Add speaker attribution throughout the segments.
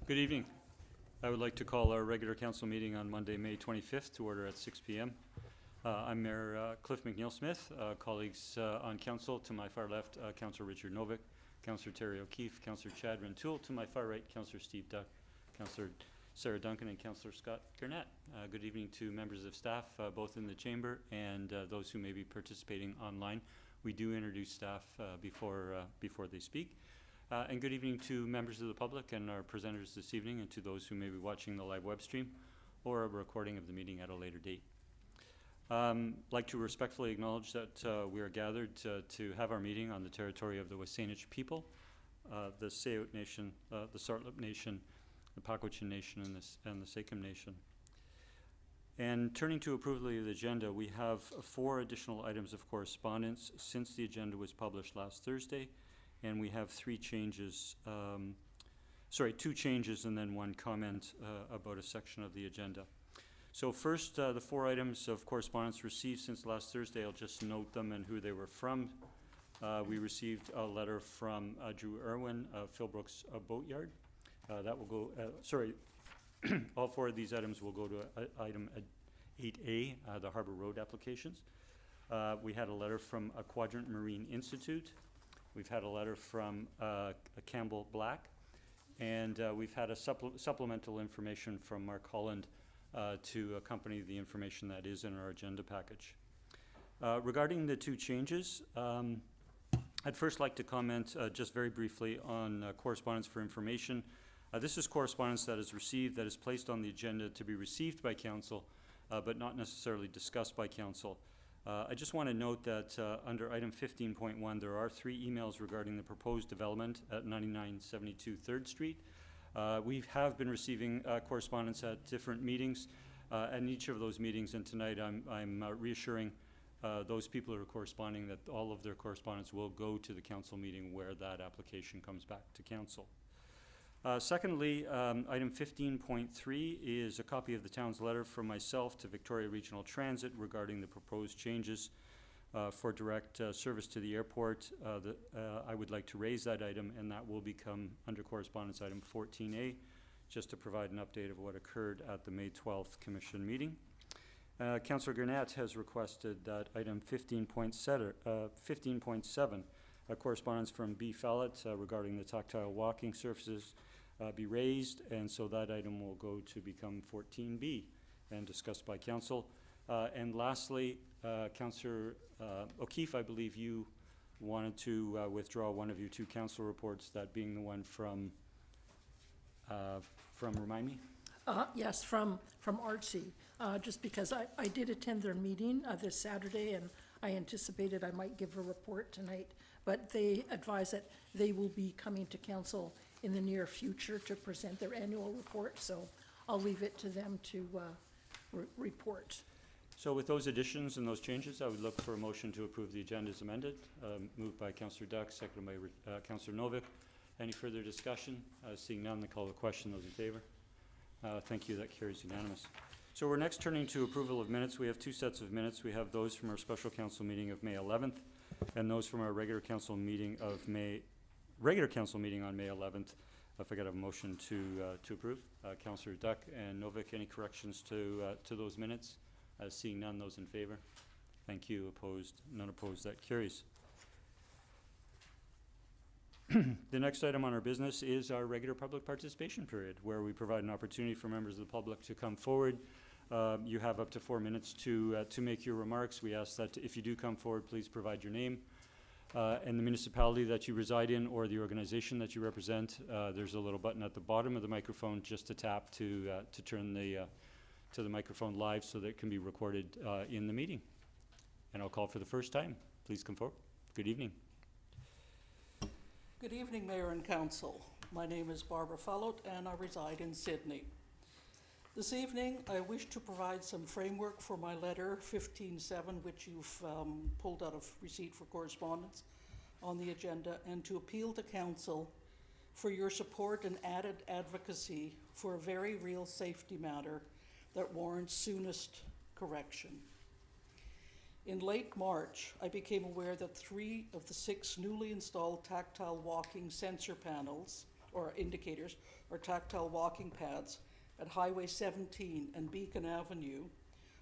Speaker 1: Good evening. I would like to call our regular council meeting on Monday, May 25th to order at 6 p.m. I'm Mayor Cliff McNeil-Smith. Colleagues on council, to my far left, Councillor Richard Novick, Councillor Terry O'Keefe, Councillor Chad Rentoul, to my far right, Councillor Steve Duck, Councillor Sarah Duncan, and Councillor Scott Gurnett. Good evening to members of staff, both in the chamber and those who may be participating online. We do introduce staff before they speak. And good evening to members of the public and our presenters this evening, and to those who may be watching the live web stream or a recording of the meeting at a later date. I'd like to respectfully acknowledge that we are gathered to have our meeting on the territory of the SÍİEM people, the Tsawout Nation, the Tsartlip Nation, the Pakwachin Nation, and the Tseycum Nation. And turning to approval of the agenda, we have 4 additional items of correspondence since the agenda was published last Thursday. And we have 2 changes and then 1 comment about a section of the agenda. So first, the 4 items of correspondence received since last Thursday, I'll just note them and who they were from. We received a letter from Drew Irwin of Philbrook's Boatyard. That will go, all 4 of these items will go to item 8A, the Harbour Road applications. We had a letter from a Quadrant Marine Institute. We've had a letter from Campbell Black, and we've had a supplemental information from Mark Holland to accompany the information that is in our agenda package. Regarding the 2 changes, I'd first like to comment just very briefly on correspondence for information. This is correspondence that is received, that is placed on the agenda to be received by Council, but not necessarily discussed by Council. I just want to note that under item 15.1, there are 3 emails regarding the proposed development at 9972 3rd Street. We have been receiving correspondence at different meetings, and each of those meetings, and tonight I'm reassuring those people who are corresponding that all of their correspondence will go to the council meeting where that application comes back to council. Secondly, item 15.3 is a copy of the town's letter from myself to Victoria Regional Transit regarding the proposed changes for direct service to the airport. I would like to raise that item, and that will become under correspondence item 14A, just to provide an update of what occurred at the May 12th Commission meeting. Councillor Gurnett has requested that item 15.7, a correspondence from B. Fallett regarding the tactile walking surfaces be raised, and so that item will go to become 14B and discussed by council. And lastly, Councillor O'Keefe, I believe you wanted to withdraw one of your 2 council reports, that being the one from remind me?
Speaker 2: Yes, from Artsy, just because I did attend their meeting this Saturday, and I anticipated I might give a report tonight, but they advise that they will be coming to council in the near future to present their annual report, so I'll leave it to them to report.
Speaker 1: So with those additions and those changes, I would look for a motion to approve the agenda as amended. Moved by Councillor Duck, seconded by Councillor Novick. Any further discussion? Seeing none, the call to question. Those in favor? Thank you. That carries unanimous. So we're next turning to approval of minutes. We have 2 sets of minutes. We have those from our special council meeting of May 11th, and those from our regular council meeting on May 11th. If I could have a motion to approve. Councillor Duck and Novick, any corrections to those minutes? Seeing none, those in favor? Thank you. Opposed? None opposed. That carries. The next item on our business is our regular public participation period, where we provide an opportunity for members of the public to come forward. You have up to 4 minutes to make your remarks. We ask that if you do come forward, please provide your name and the municipality that you reside in or the organization that you represent. There's a little button at the bottom of the microphone just to tap to turn to the microphone live so that it can be recorded in the meeting. And I'll call for the first time. Please come forward. Good evening.
Speaker 3: Good evening, Mayor and Council. My name is Barbara Fallot, and I reside in Sydney. This evening, I wish to provide some framework for my letter 15.7, which you've pulled out of receipt for correspondence on the agenda, and to appeal to Council for your support and added advocacy for a very real safety matter that warrants soonest correction. In late March, I became aware that 3 of the 6 newly installed tactile walking sensor panels or indicators, or tactile walking pads at Highway 17 and Beacon Avenue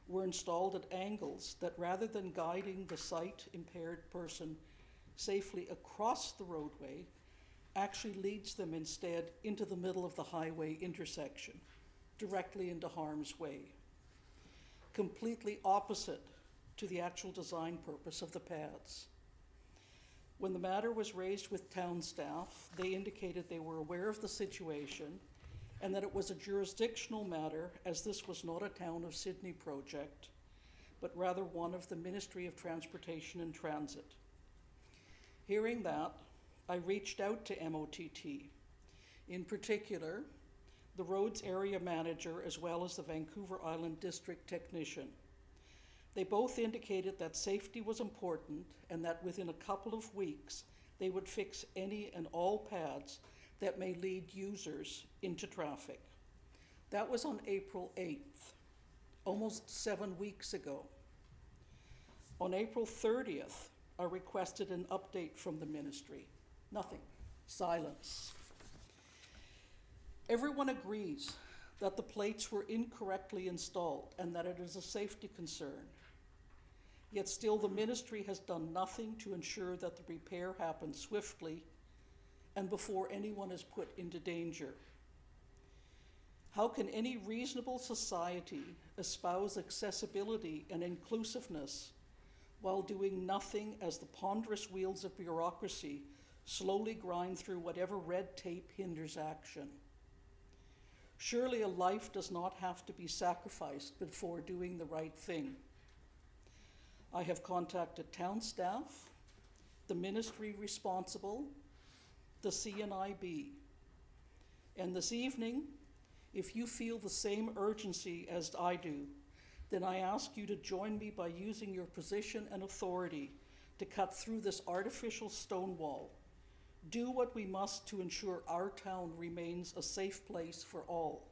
Speaker 3: were installed at angles that, rather than guiding the sight-impaired person safely across the roadway, actually leads them instead into the middle of the highway intersection, directly into harm's way, completely opposite to the actual design purpose of the pads. When the matter was raised with town staff, they indicated they were aware of the situation and that it was a jurisdictional matter, as this was not a Town of Sydney project, but rather one of the Ministry of Transportation and Transit. Hearing that, I reached out to MOTT, in particular, the roads area manager as well as the Vancouver Island District technician. They both indicated that safety was important and that within a couple of weeks, they would fix any and all pads that may lead users into traffic. That was on April 8th, almost 7 weeks ago. On April 30th, I requested an update from the ministry. Nothing, silence. Everyone agrees that the plates were incorrectly installed and that it is a safety concern. Yet still the ministry has done nothing to ensure that the repair happens swiftly and before anyone is put into danger. How can any reasonable society espouse accessibility and inclusiveness while doing nothing as the ponderous wheels of bureaucracy slowly grind through whatever red tape hinders action? Surely a life does not have to be sacrificed before doing the right thing. I have contacted town staff, the ministry responsible, the CNIB. And this evening, if you feel the same urgency as I do, then I ask you to join me by using your position and authority to cut through this artificial stone wall. Do what we must to ensure our town remains a safe place for all,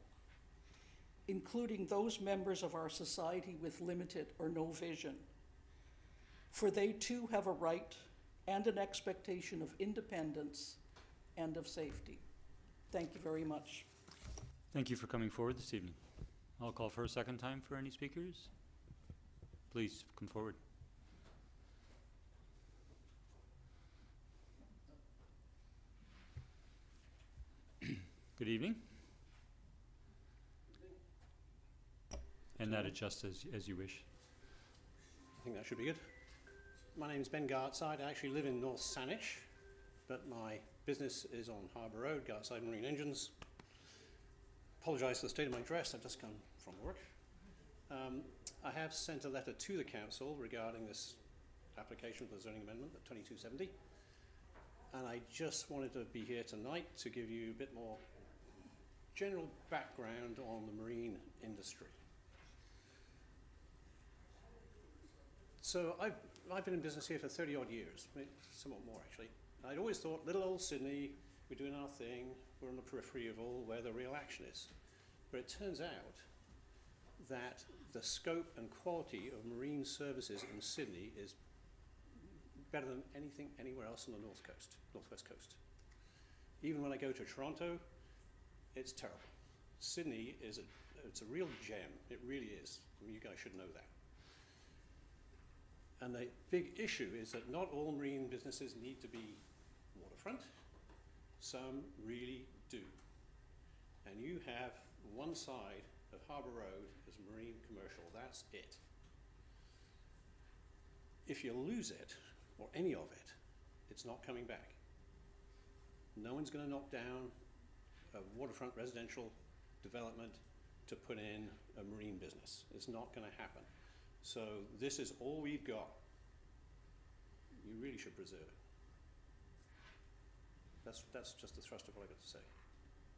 Speaker 3: including those members of our society with limited or no vision. For they too have a right and an expectation of independence and of safety. Thank you very much.
Speaker 1: Thank you for coming forward this evening. I'll call for a second time for any speakers. Please come forward. Good evening. And that adjusts as you wish.
Speaker 4: I think that should be good. My name is Ben Gartside. I actually live in North Saanich, but my business is on Harbour Road, Gartside Marine Engines. Apologise for the state of my dress, I've just come from work. I have sent a letter to the council regarding this application for the zoning amendment at 2270, and I just wanted to be here tonight to give you a bit more general background on the marine industry. So I've been in business here for 30 odd years, somewhat more actually. I'd always thought little old Sydney, we're doing our thing, we're on the periphery of all where the real action is. But it turns out that the scope and quality of marine services in Sydney is better than anything anywhere else on the northwest coast. Even when I go to Toronto, it's terrible. Sydney it's a real gem, it really is. I mean, you guys should know that. And the big issue is that not all marine businesses need to be waterfront. Some really do. And you have one side of Harbour Road as marine commercial, that's it. If you lose it, or any of it, it's not coming back. No one's going to knock down a waterfront residential development to put in a marine business. It's not going to happen. So this is all we've got. You really should preserve it. That's just the thrust of what I've got to say.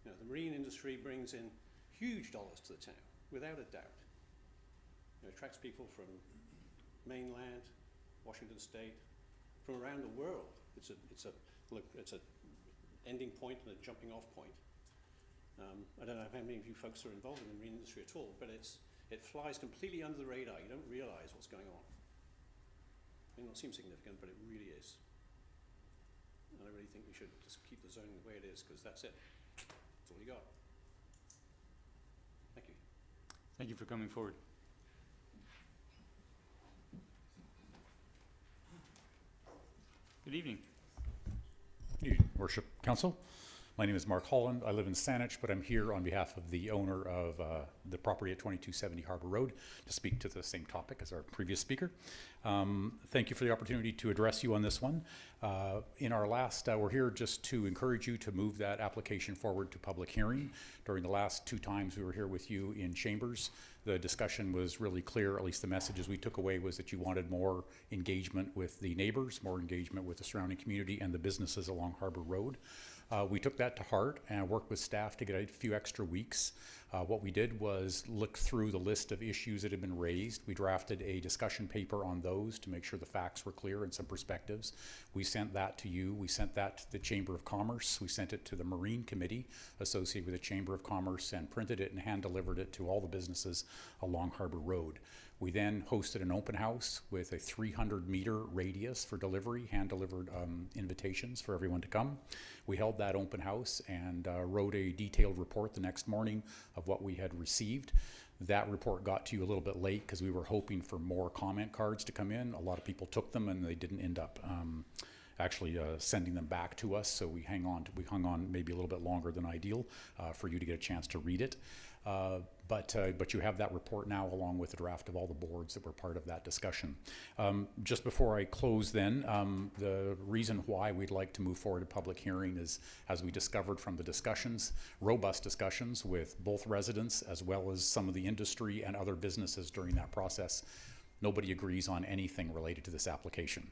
Speaker 4: You know, the marine industry brings in huge dollars to the town, without a doubt. You know, it attracts people from mainland, Washington State, from around the world. It's a ending point and a jumping off point. I don't know how many of you folks are involved in the marine industry at all, but it flies completely under the radar. You don't realize what's going on. It may not seem significant, but it really is. And I really think we should just keep the zoning the way it is, because that's it. That's all you got. Thank you.
Speaker 1: Thank you for coming forward. Good evening.
Speaker 5: Your Worship Council. My name is Mark Holland. I live in Saanich, but I'm here on behalf of the owner of the property at 2270 Harbour Road to speak to the same topic as our previous speaker. Thank you for the opportunity to address you on this one. In our last, we're here just to encourage you to move that application forward to public hearing. During the last 2 times we were here with you in chambers, the discussion was really clear, at least the messages we took away was that you wanted more engagement with the neighbors, more engagement with the surrounding community and the businesses along Harbour Road. We took that to heart and worked with staff to get a few extra weeks. What we did was look through the list of issues that had been raised. We drafted a discussion paper on those to make sure the facts were clear and some perspectives. We sent that to you. We sent that to the Chamber of Commerce. We sent it to the Marine Committee associated with the Chamber of Commerce and printed it and hand-delivered it to all the businesses along Harbour Road. We then hosted an open house with a 300-meter radius for delivery, hand-delivered invitations for everyone to come. We held that open house and wrote a detailed report the next morning of what we had received. That report got to you a little bit late because we were hoping for more comment cards to come in. A lot of people took them and they didn't end up actually sending them back to us, so we hung on maybe a little bit longer than ideal for you to get a chance to read it. But you have that report now along with the draft of all the boards that were part of that discussion. Just before I close then, the reason why we'd like to move forward to public hearing is, as we discovered from the discussions, robust discussions with both residents as well as some of the industry and other businesses during that process, nobody agrees on anything related to this application.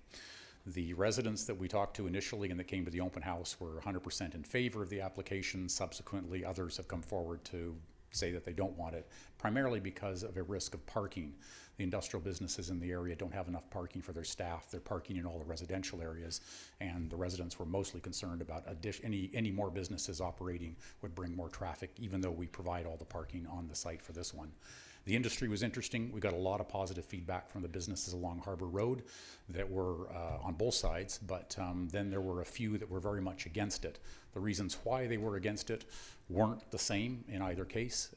Speaker 5: The residents that we talked to initially and that came to the open house were 100% in favor of the application. Subsequently, others have come forward to say that they don't want it, primarily because of a risk of parking. The industrial businesses in the area don't have enough parking for their staff. They're parking in all the residential areas, and the residents were mostly concerned about any more businesses operating would bring more traffic, even though we provide all the parking on the site for this one. The industry was interesting. We got a lot of positive feedback from the businesses along Harbour Road that were on both sides, but then there were a few that were very much against it. The reasons why they were against it weren't the same in either case,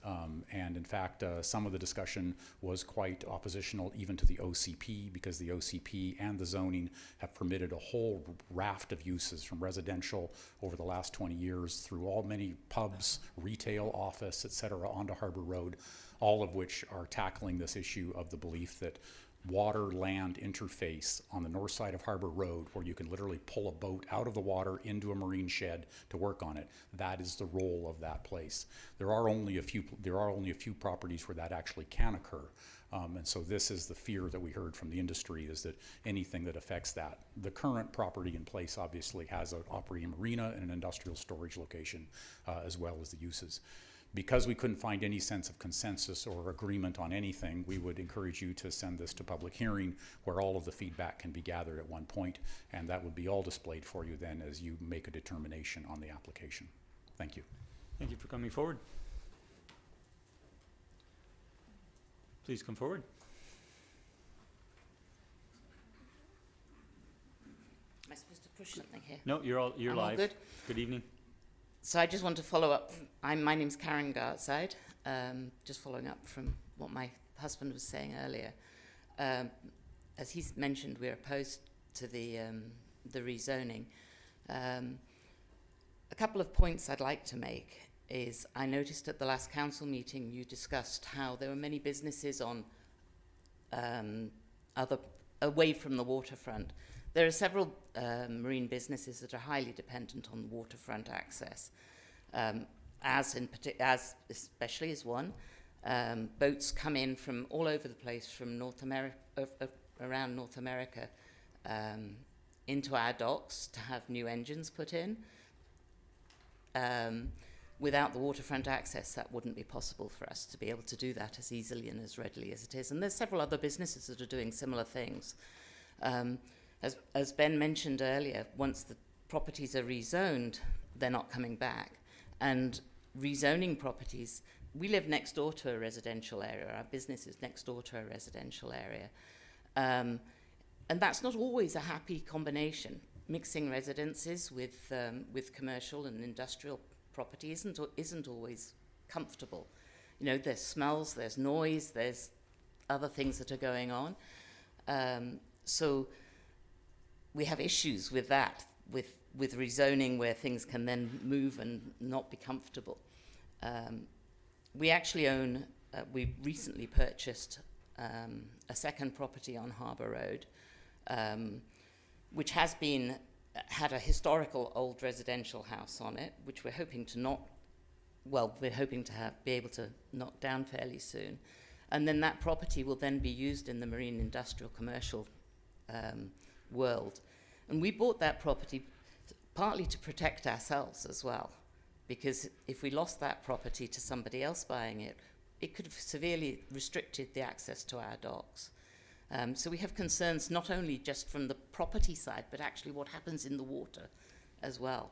Speaker 5: and in fact some of the discussion was quite oppositional even to the OCP, because the OCP and the zoning have permitted a whole raft of uses from residential over the last 20 years through many pubs, retail, office, etc. onto Harbour Road, all of which are tackling this issue of the belief that water-land interface on the north side of Harbour Road, where you can literally pull a boat out of the water into a marine shed to work on it, that is the role of that place. There are only a few properties where that actually can occur. And so this is the fear that we heard from the industry, is that anything that affects that. The current property in place obviously has an operating marina and an industrial storage location, as well as the uses. Because we couldn't find any sense of consensus or agreement on anything, we would encourage you to send this to public hearing where all of the feedback can be gathered at one point, and that would be all displayed for you then as you make a determination on the application. Thank you.
Speaker 1: Thank you for coming forward. Please come forward.
Speaker 6: Am I supposed to push something here?
Speaker 1: No, you're
Speaker 6: I'm all
Speaker 1: live.
Speaker 6: good?
Speaker 1: Good evening.
Speaker 6: So I just want to follow up. My name's Karen Gartside. Just following up from what my husband was saying earlier. As he's mentioned, we're opposed to the rezoning. A couple of points I'd like to make is, I noticed at the last council meeting you discussed how there were many businesses on away from the waterfront. There are several marine businesses that are highly dependent on waterfront access, especially as one. Boats come in from all over the place, from North America, around North America, into our docks to have new engines put in. Without the waterfront access, that wouldn't be possible for us to be able to do that as easily and as readily as it is. And there's several other businesses that are doing similar things. As Ben mentioned earlier, once the properties are rezoned, they're not coming back. And rezoning properties, we live next door to a residential area. Our business is next door to a residential area. And that's not always a happy combination. mixing residences with commercial and industrial property isn't always comfortable. You know, there's smells, there's noise, there's other things that are going on. So we have issues with that, with rezoning where things can then move and not be comfortable. We actually own, we recently purchased a second property on Harbour Road, which had a historical old residential house on it, which we're hoping to be able to knock down fairly soon. And then that property will then be used in the marine industrial commercial world. And we bought that property partly to protect ourselves as well, because if we lost that property to somebody else buying it, it could have severely restricted the access to our docks. So we have concerns not only just from the property side, but actually what happens in the water as well.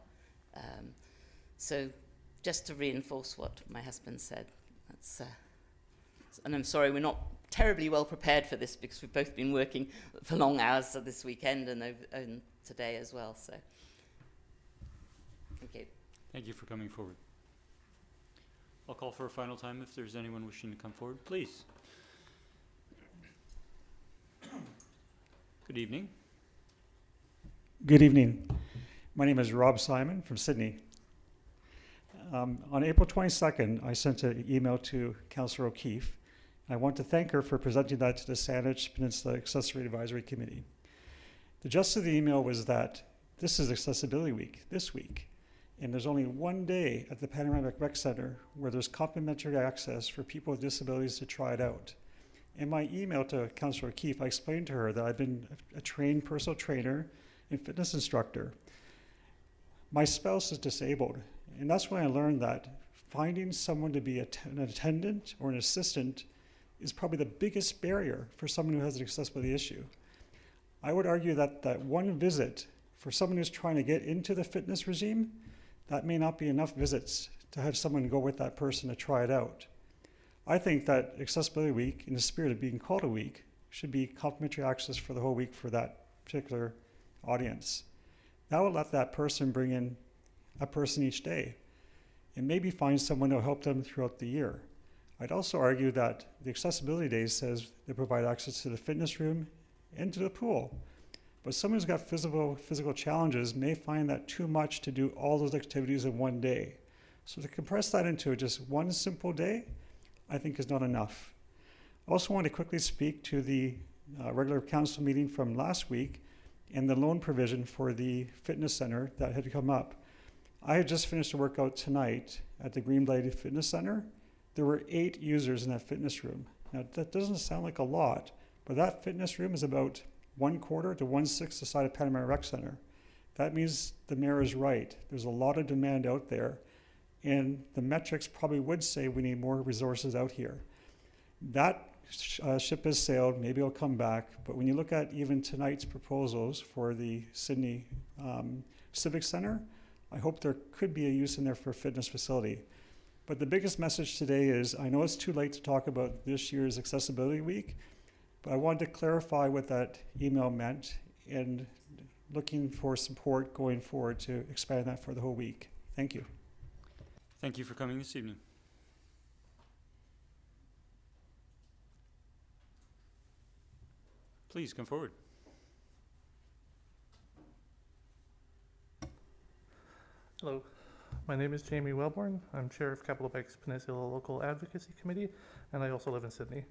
Speaker 6: So just to reinforce what my husband said, and I'm sorry we're not terribly well prepared for this because we've both been working for long hours this weekend and today as well. So thank you.
Speaker 1: Thank you for coming forward. I'll call for a final time if there's anyone wishing to come forward. Please. Good evening.
Speaker 7: Good evening. My name is Rob Simon from Sydney. On April 22nd, I sent an email to Councillor O'Keefe. I want to thank her for presenting that to the Saanich Peninsula Accessory Advisory Committee. The gist of the email was that this is Accessibility Week, this week, and there's only one day at the Panoramic Rec Center where there's complimentary access for people with disabilities to try it out. In my email to Councillor O'Keefe, I explained to her that I've been a trained personal trainer and fitness instructor. My spouse is disabled, and that's when I learned that finding someone to be an attendant or an assistant is probably the biggest barrier for someone who has an accessibility issue. I would argue that that one visit for someone who's trying to get into the fitness regime, that may not be enough visits to have someone go with that person to try it out. I think that Accessibility Week, in the spirit of being called a week, should be complimentary access for the whole week for that particular audience. That would let that person bring in a person each day and maybe find someone who will help them throughout the year. I'd also argue that the Accessibility Day says they provide access to the fitness room and to the pool. But someone who's got physical challenges may find that too much to do all those activities in one day. So to compress that into just one simple day, I think is not enough. I also want to quickly speak to the regular council meeting from last week and the loan provision for the fitness center that had come up. I had just finished a workout tonight at the Green Blade Fitness Center. There were 8 users in that fitness room. Now that doesn't sound like a lot, but that fitness room is about 1/4 to 1/6 the size of Panama Rec Center. That means the mayor is right. There's a lot of demand out there, and the metrics probably would say we need more resources out here. That ship has sailed, maybe it'll come back, but when you look at even tonight's proposals for the Sydney Civic Center, I hope there could be a use in there for a fitness facility. But the biggest message today is, I know it's too late to talk about this year's Accessibility Week, but I wanted to clarify what that email meant and looking for support going forward to expand that for the whole week. Thank you.
Speaker 1: Thank you for coming this evening. Please come forward.
Speaker 8: Hello, my name is Jamie Wellborn. I'm chair of Capital Bank's Peninsula Local Advocacy Committee, and I also live in Sydney.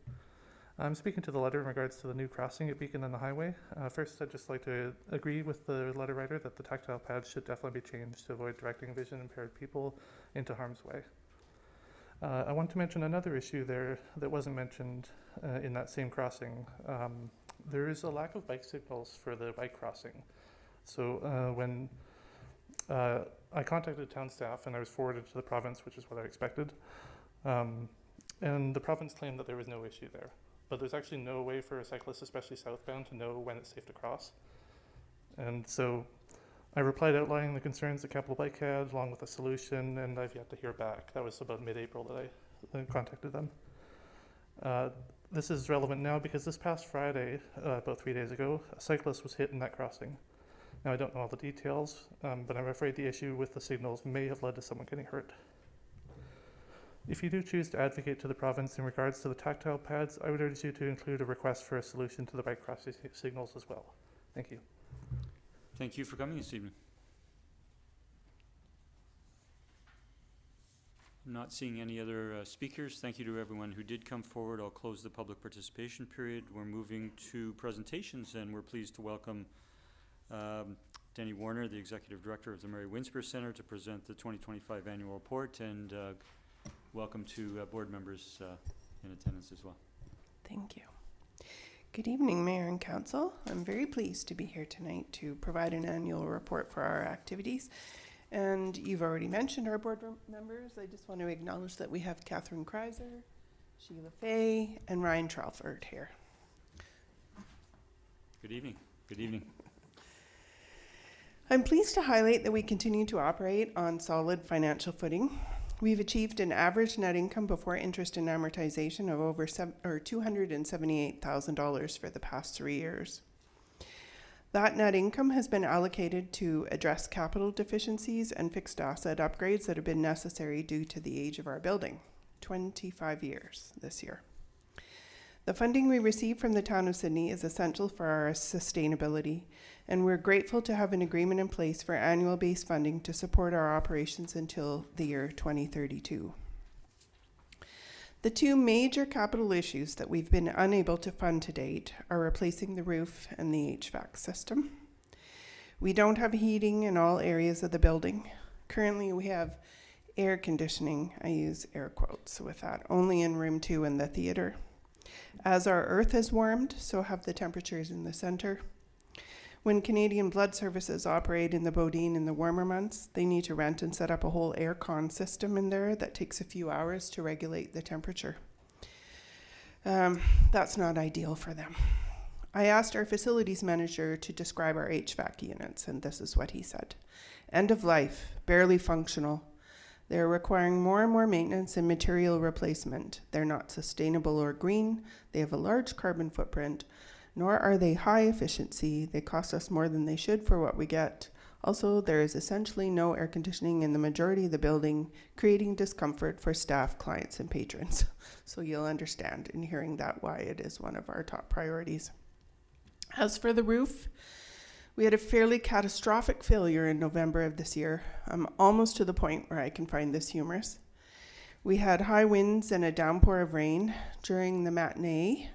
Speaker 8: I'm speaking to the letter in regards to the new crossing at Beacon and the highway. First, I'd just like to agree with the letter writer that the tactile pads should definitely be changed to avoid directing vision impaired people into harm's way. I want to mention another issue there that wasn't mentioned in that same crossing. There is a lack of bike signals for the bike crossing. So when I contacted town staff and I was forwarded to the province, which is what I expected, and the province claimed that there was no issue there. But there's actually no way for a cyclist, especially southbound, to know when it's safe to cross. And so I replied outlining the concerns that Capital Bike had, along with a solution, and I've yet to hear back. That was about mid-April that I contacted them. This is relevant now because this past Friday, about 3 days ago, a cyclist was hit in that crossing. Now, I don't know all the details, but I'm afraid the issue with the signals may have led to someone getting hurt. If you do choose to advocate to the province in regards to the tactile pads, I would urge you to include a request for a solution to the bike crossing signals as well. Thank you.
Speaker 1: Thank you for coming this evening. Not seeing any other speakers. Thank you to everyone who did come forward. I'll close the public participation period. We're moving to presentations, and we're pleased to welcome Denny Warner, the Executive Director of the Mary Winspear Centre, to present the 2025 annual report, and welcome to board members in attendance as well.
Speaker 9: Thank you. Good evening, Mayor and Council. I'm very pleased to be here tonight to provide an annual report for our activities. And you've already mentioned our board members. I just want to acknowledge that we have Catherine Kreiser, Sheila Fay, and Ryan Tralford here.
Speaker 1: Good evening. Good evening.
Speaker 9: I'm pleased to highlight that we continue to operate on solid financial footing. We've achieved an average net income before interest and amortization of over $278,000 for the past 3 years. That net income has been allocated to address capital deficiencies and fixed asset upgrades that have been necessary due to the age of our building, 25 years this year. The funding we receive from the town of Sydney is essential for our sustainability, and we're grateful to have an agreement in place for annual base funding to support our operations until the year 2032. The two major capital issues that we've been unable to fund to date are replacing the roof and the HVAC system. We don't have heating in all areas of the building. Currently, we have air conditioning, I use air quotes with that, only in room 2 in the theater. As our earth has warmed, so have the temperatures in the center. When Canadian Blood Services operate in the Bodine in the warmer months, they need to rent and set up a whole aircon system in there that takes a few hours to regulate the temperature. That's not ideal for them. I asked our facilities manager to describe our HVAC units, and this is what he said. End of life, barely functional. They're requiring more and more maintenance and material replacement. They're not sustainable or green. They have a large carbon footprint, nor are they high efficiency. They cost us more than they should for what we get. Also, there is essentially no air conditioning in the majority of the building, creating discomfort for staff, clients, and patrons. So you'll understand in hearing that why it is one of our top priorities. As for the roof, we had a fairly catastrophic failure in November of this year. I'm almost to the point where I can find this humorous. We had high winds and a downpour of rain during the matinee.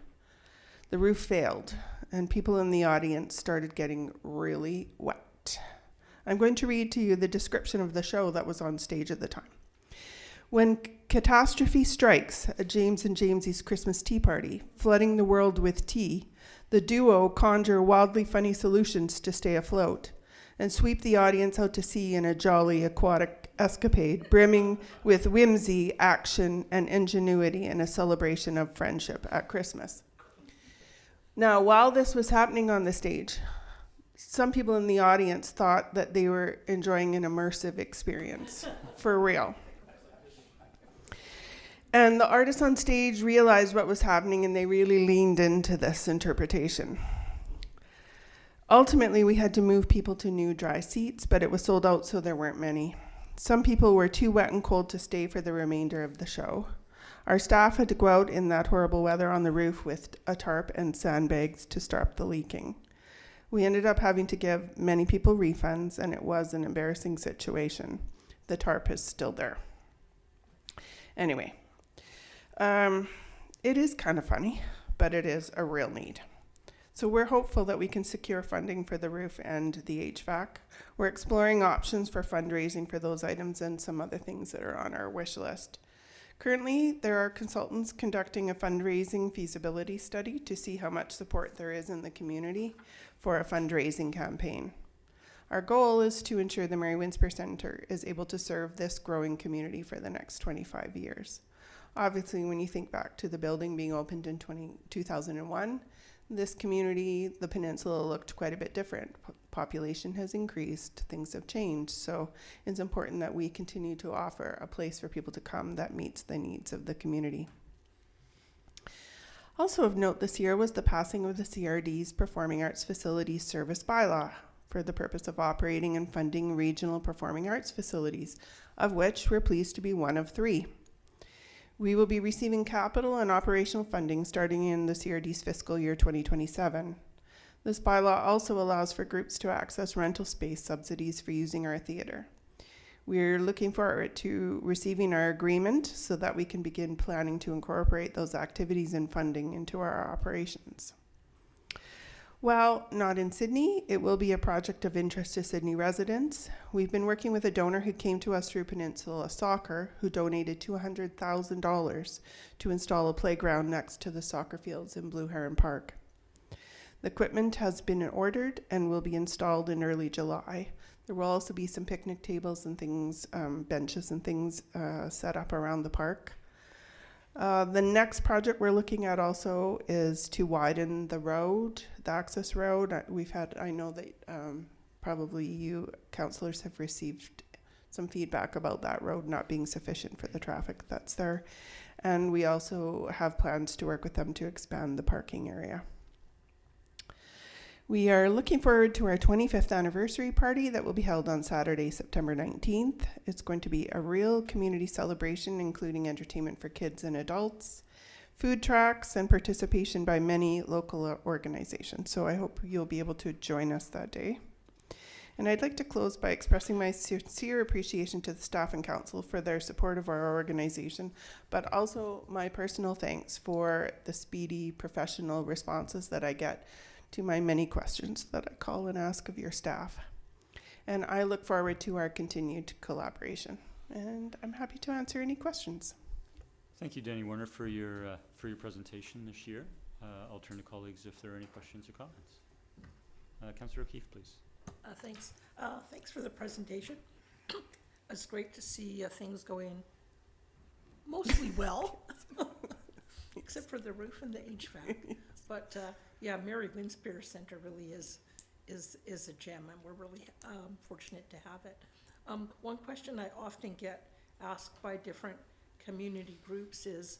Speaker 9: The roof failed, and people in the audience started getting really wet. I'm going to read to you the description of the show that was on stage at the time. When catastrophe strikes at James and Jamesy's Christmas tea party, flooding the world with tea, the duo conjure wildly funny solutions to stay afloat and sweep the audience out to sea in a jolly aquatic escapade, brimming with whimsy, action, and ingenuity in a celebration of friendship at Christmas. Now, while this was happening on the stage, some people in the audience thought that they were enjoying an immersive experience, for real. And the artists on stage realized what was happening, and they really leaned into this interpretation. Ultimately, we had to move people to new dry seats, but it was sold out, so there weren't many. Some people were too wet and cold to stay for the remainder of the show. Our staff had to go out in that horrible weather on the roof with a tarp and sandbags to stop the leaking. We ended up having to give many people refunds, and it was an embarrassing situation. The tarp is still there. Anyway, it is kind of funny, but it is a real need. So we're hopeful that we can secure funding for the roof and the HVAC. We're exploring options for fundraising for those items and some other things that are on our wish list. Currently, there are consultants conducting a fundraising feasibility study to see how much support there is in the community for a fundraising campaign. Our goal is to ensure the Mary Winspear Centre is able to serve this growing community for the next 25 years. Obviously, when you think back to the building being opened in 2001, this community, the peninsula, looked quite a bit different. Population has increased, things have changed, so it's important that we continue to offer a place for people to come that meets the needs of the community. Also of note this year was the passing of the CRD's Performing Arts Facilities Service Bylaw. for the purpose of operating and funding regional performing arts facilities, of which we're pleased to be one of 3. We will be receiving capital and operational funding starting in the CRD's fiscal year 2027. This bylaw also allows for groups to access rental space subsidies for using our theatre. We're looking forward to receiving our agreement so that we can begin planning to incorporate those activities and funding into our operations. While not in Sydney, it will be a project of interest to Sydney residents. We've been working with a donor who came to us through Peninsula Soccer, who donated $200,000 to install a playground next to the soccer fields in Blue Heron Park. The equipment has been ordered and will be installed in early July. There will also be some picnic tables and things, benches and things set up around the park. The next project we're looking at also is to widen the road, the access road. I know that probably you councillors have received some feedback about that road not being sufficient for the traffic that's there. And we also have plans to work with them to expand the parking area. We are looking forward to our 25th anniversary party that will be held on Saturday, September 19th. It's going to be a real community celebration, including entertainment for kids and adults, food trucks, and participation by many local organizations. So I hope you'll be able to join us that day. And I'd like to close by expressing my sincere appreciation to the staff and council for their support of our organization, but also my personal thanks for the speedy professional responses that I get to my many questions that I call and ask of your staff. And I look forward to our continued collaboration. And I'm happy to answer any questions.
Speaker 1: Thank you, Denny Warner, for your presentation this year. I'll turn to colleagues if there are any questions or comments. Councillor O'Keefe, please.
Speaker 2: Thanks. Thanks for the presentation. It's great to see things going mostly well, except for the roof and the HVAC. But yeah, Mary Winspear Center really is a gem, and we're really fortunate to have it. One question I often get asked by different community groups is,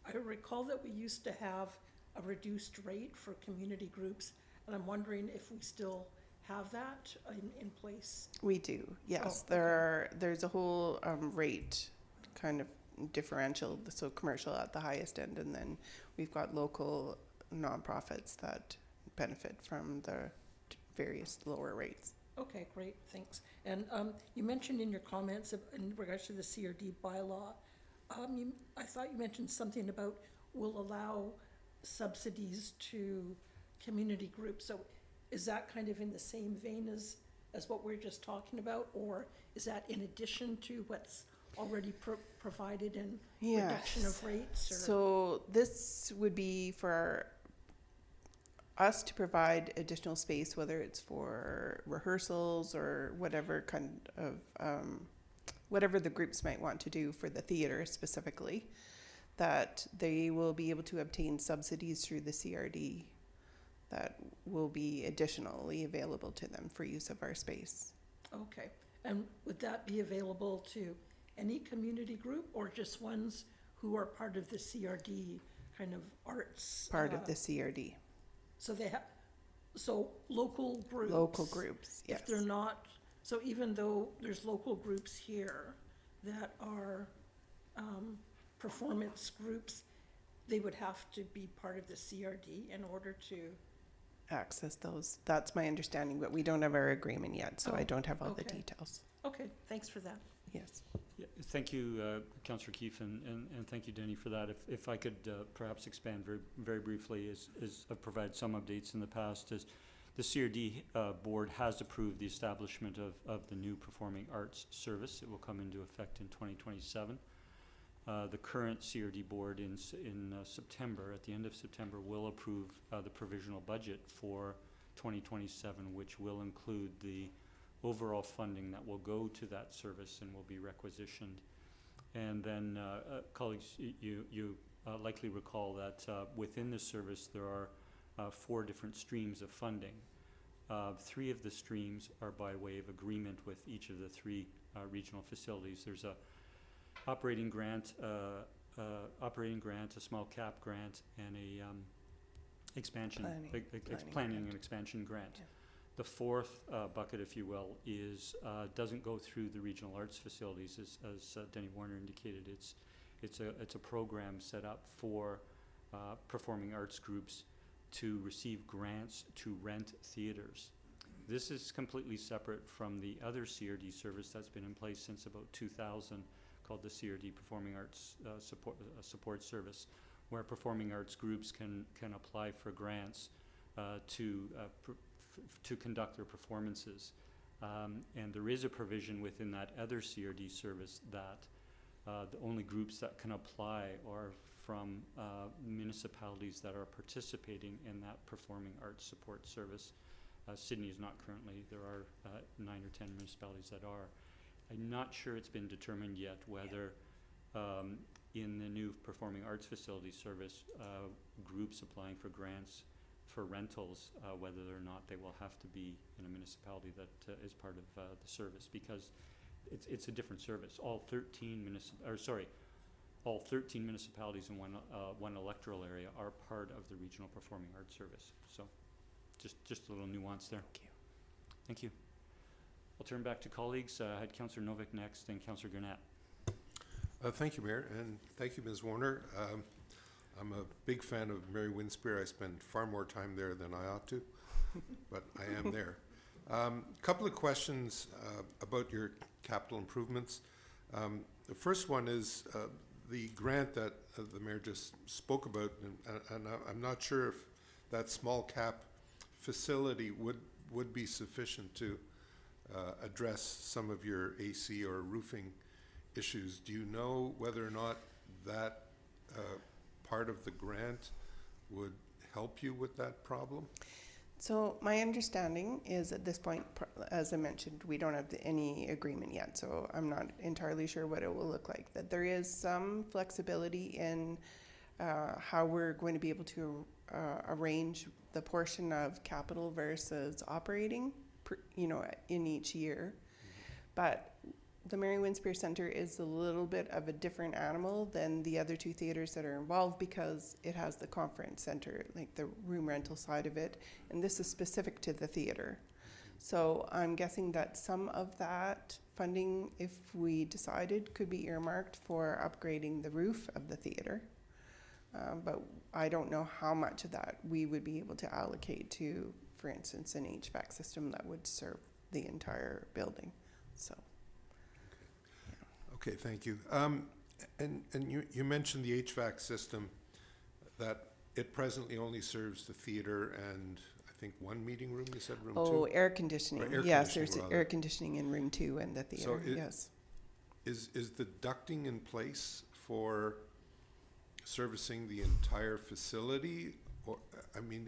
Speaker 2: I recall that we used to have a reduced rate for community groups, and I'm wondering if we still have that in place.
Speaker 9: We do, yes.
Speaker 2: Oh, okay.
Speaker 9: There's a whole rate kind of differential, so commercial at the highest end, and then we've got local nonprofits that benefit from the various lower rates.
Speaker 2: Okay, great, thanks. And you mentioned in your comments in regards to the CRD bylaw, I thought you mentioned something about will allow subsidies to community groups. So is that kind of in the same vein as what we're just talking about, or is that in addition to what's already provided in reduction of rates? Or?
Speaker 9: So this would be for us to provide additional space, whether it's for rehearsals or whatever kind of whatever the groups might want to do for the theater specifically, that they will be able to obtain subsidies through the CRD that will be additionally available to them for use of our space.
Speaker 2: Okay, and would that be available to any community group or just ones who are part of the CRD kind of arts?
Speaker 9: Part of the CRD.
Speaker 2: So they have, so local groups.
Speaker 9: Local groups, yes.
Speaker 2: If they're not, so even though there's local groups here that are performance groups, they would have to be part of the CRD in order to
Speaker 9: access those. That's my understanding, but we don't have our agreement yet, so I don't have all the details.
Speaker 2: Okay, thanks for that.
Speaker 9: Yes.
Speaker 1: Yeah, thank you, Councillor Keefe, and thank you, Denny, for that. If I could perhaps expand very briefly, as I've provided some updates in the past, is the CRD board has approved the establishment of the new performing arts service. It will come into effect in 2027. The current CRD board in September, at the end of September, will approve the provisional budget for 2027, which will include the overall funding that will go to that service and will be requisitioned. And then, colleagues, you likely recall that within this service there are 4 different streams of funding. 3 of the streams are by way of agreement with each of the 3 regional facilities. There's a operating grant, a small cap grant, and a expansion, planning and expansion grant. The fourth bucket, if you will, is doesn't go through the regional arts facilities, as Denny Warner indicated. It's a program set up for performing arts groups to receive grants to rent theaters. This is completely separate from the other CRD service that's been in place since about 2000, called the CRD Performing Arts Support Service, where performing arts groups can apply for grants to conduct their performances. And there is a provision within that other CRD service that the only groups that can apply are from municipalities that are participating in that performing arts support service. Sydney is not currently. There are 9 or 10 municipalities that are. I'm not sure it's been determined yet whether in the new performing arts facility service, groups applying for grants for rentals, whether or not they will have to be in a municipality that is part of the service, because it's a different service. All 13 municipalities in one electoral area are part of the regional performing arts service. So just a little nuance there. Thank you. I'll turn back to colleagues. I had Councillor Novick next and Councillor Gurnett.
Speaker 10: Thank you, Mayor, and thank you, Ms. Warner. I'm a big fan of Mary Winspear. I spend far more time there than I ought to, but I am there. A couple of questions about your capital improvements. The first one is the grant that the Mayor just spoke about, and I'm not sure if that small cap facility would be sufficient to address some of your AC or roofing issues. Do you know whether or not that part of the grant would help you with that problem?
Speaker 9: So my understanding is at this point, as I mentioned, we don't have any agreement yet, so I'm not entirely sure what it will look like. That there is some flexibility in how we're going to be able to arrange the portion of capital versus operating, in each year. But the Mary Winspear Centre is a little bit of a different animal than the other two theatres that are involved, because it has the conference centre, like the room rental side of it, and this is specific to the theatre. So I'm guessing that some of that funding, if we decided, could be earmarked for upgrading the roof of the theatre. But I don't know how much of that we would be able to allocate to, for instance, an HVAC system that would serve the entire building. So.
Speaker 10: Okay, thank you. And you mentioned the HVAC system, that it presently only serves the theater and I think one meeting room, you said room 2?
Speaker 9: Oh, air conditioning.
Speaker 10: Or air
Speaker 9: yes,
Speaker 10: conditioning,
Speaker 9: there's air conditioning in room 2 and the theater, yes.
Speaker 10: Is the ducting in place for servicing the entire facility? Or, I mean,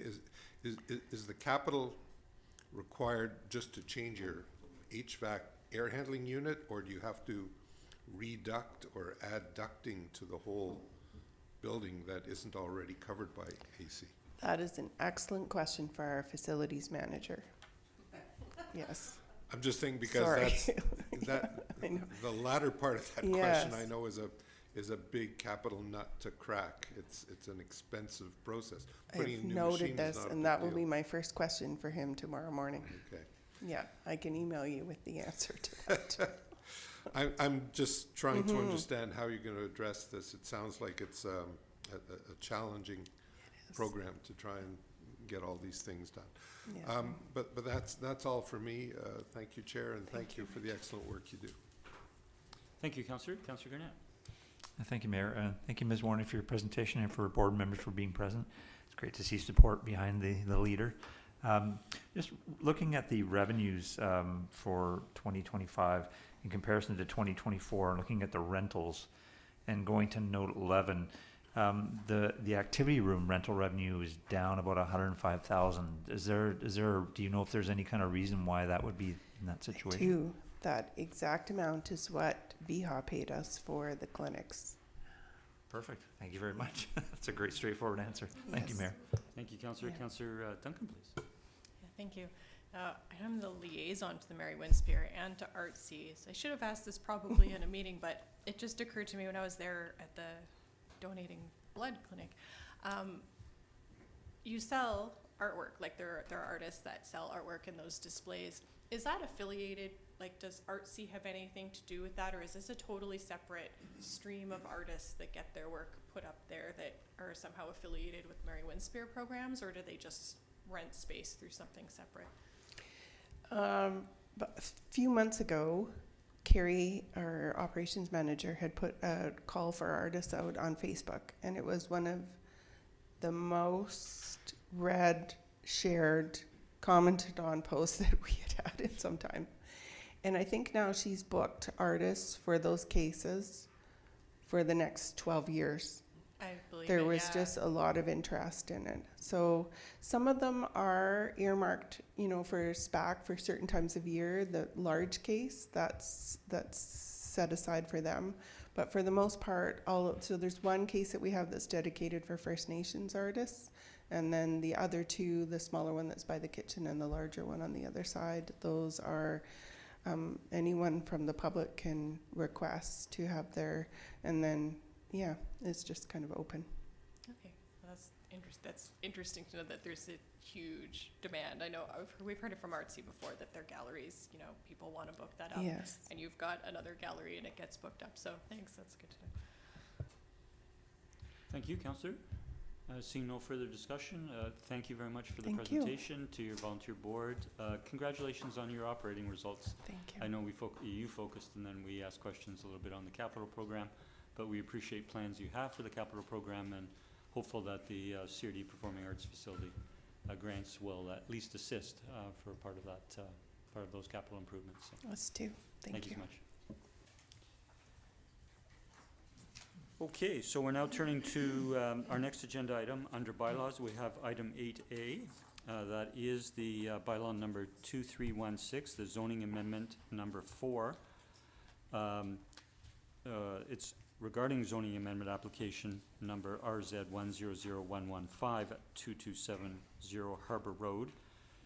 Speaker 10: is the capital required just to change your HVAC air handling unit, or do you have to reduct or add ducting to the whole building that isn't already covered by AC?
Speaker 9: That is an excellent question for our facilities manager. Yes.
Speaker 10: I'm just thinking because
Speaker 9: Sorry.
Speaker 10: the latter part of that question I know is a big capital nut to crack. It's an expensive process.
Speaker 9: I've noted this, and that will be my first question for him tomorrow morning.
Speaker 10: Okay.
Speaker 9: Yeah, I can email you with the answer to that.
Speaker 10: I'm just trying to understand how you're going to address this. It sounds like it's a challenging program to try and get all these things done.
Speaker 9: Yeah.
Speaker 10: But that's all for me. Thank you, Chair, and thank you for the excellent work you do.
Speaker 1: Thank you, Councillor. Councillor Gurnett.
Speaker 11: Thank you, Mayor. Thank you, Ms. Warner, for your presentation and for board members for being present. It's great to see support behind the leader. Just looking at the revenues for 2025 in comparison to 2024, and looking at the rentals and going to note 11, the activity room rental revenue is down about 105,000. Do you know if there's any kind of reason why that would be in that situation?
Speaker 9: That exact amount is what VHA paid us for the clinics.
Speaker 11: Perfect. Thank you very much. That's a great straightforward answer. Thank you, Mayor.
Speaker 1: Thank you, Councillor.
Speaker 2: Yeah.
Speaker 1: Councillor Duncan, please.
Speaker 12: Yeah, thank you. I'm the liaison to the Mary Winspear and to ArtSeas. I should have asked this probably in a meeting, but it just occurred to me when I was there at the donating blood clinic. You sell artwork, like there are artists that sell artwork in those displays. Is that affiliated? Like, does ArtSee have anything to do with that, or is this a totally separate stream of artists that get their work put up there that are somehow affiliated with Mary Winspear programs, or do they just rent space through something separate?
Speaker 9: But a few months ago, Carrie, our operations manager, had put a call for artists out on Facebook, and it was one of the most read, shared, commented on posts that we had in some time. And I think now she's booked artists for those cases for the next 12 years.
Speaker 12: I believe
Speaker 9: There
Speaker 12: it,
Speaker 9: was
Speaker 12: yeah.
Speaker 9: just a lot of interest in it. So some of them are earmarked, you know, for SPAC for certain times of year. The large case, that's set aside for them. But for the most part, so there's one case that we have that's dedicated for First Nations artists. And then the other two, the smaller one that's by the kitchen and the larger one on the other side, those are anyone from the public can request to have their, and then, yeah, it's just kind of open.
Speaker 12: Okay, well, that's interesting to know that there's a huge demand. I know we've heard it from ArtSee before that their galleries, you know, people want to book that up.
Speaker 9: Yes.
Speaker 12: And you've got another gallery and it gets booked up. So thanks, that's good to know.
Speaker 1: Thank you, Councillor. Seeing no further discussion, thank you very much for the
Speaker 9: Thank you.
Speaker 1: presentation, to your volunteer board. Congratulations on your operating results.
Speaker 9: Thank you.
Speaker 1: I know you focused, and then we asked questions a little bit on the capital program, but we appreciate plans you have for the capital program, and hopeful that the CRD Performing Arts Facility grants will at least assist for part of that, part of those capital improvements. So
Speaker 9: Us too. Thank you.
Speaker 1: so much. Okay, so we're now turning to our next agenda item. Under bylaws, we have item 8A. That is the bylaw number 2316, the zoning amendment number 4. It's regarding zoning amendment application number RZ 100115 at 2270 Harbor Road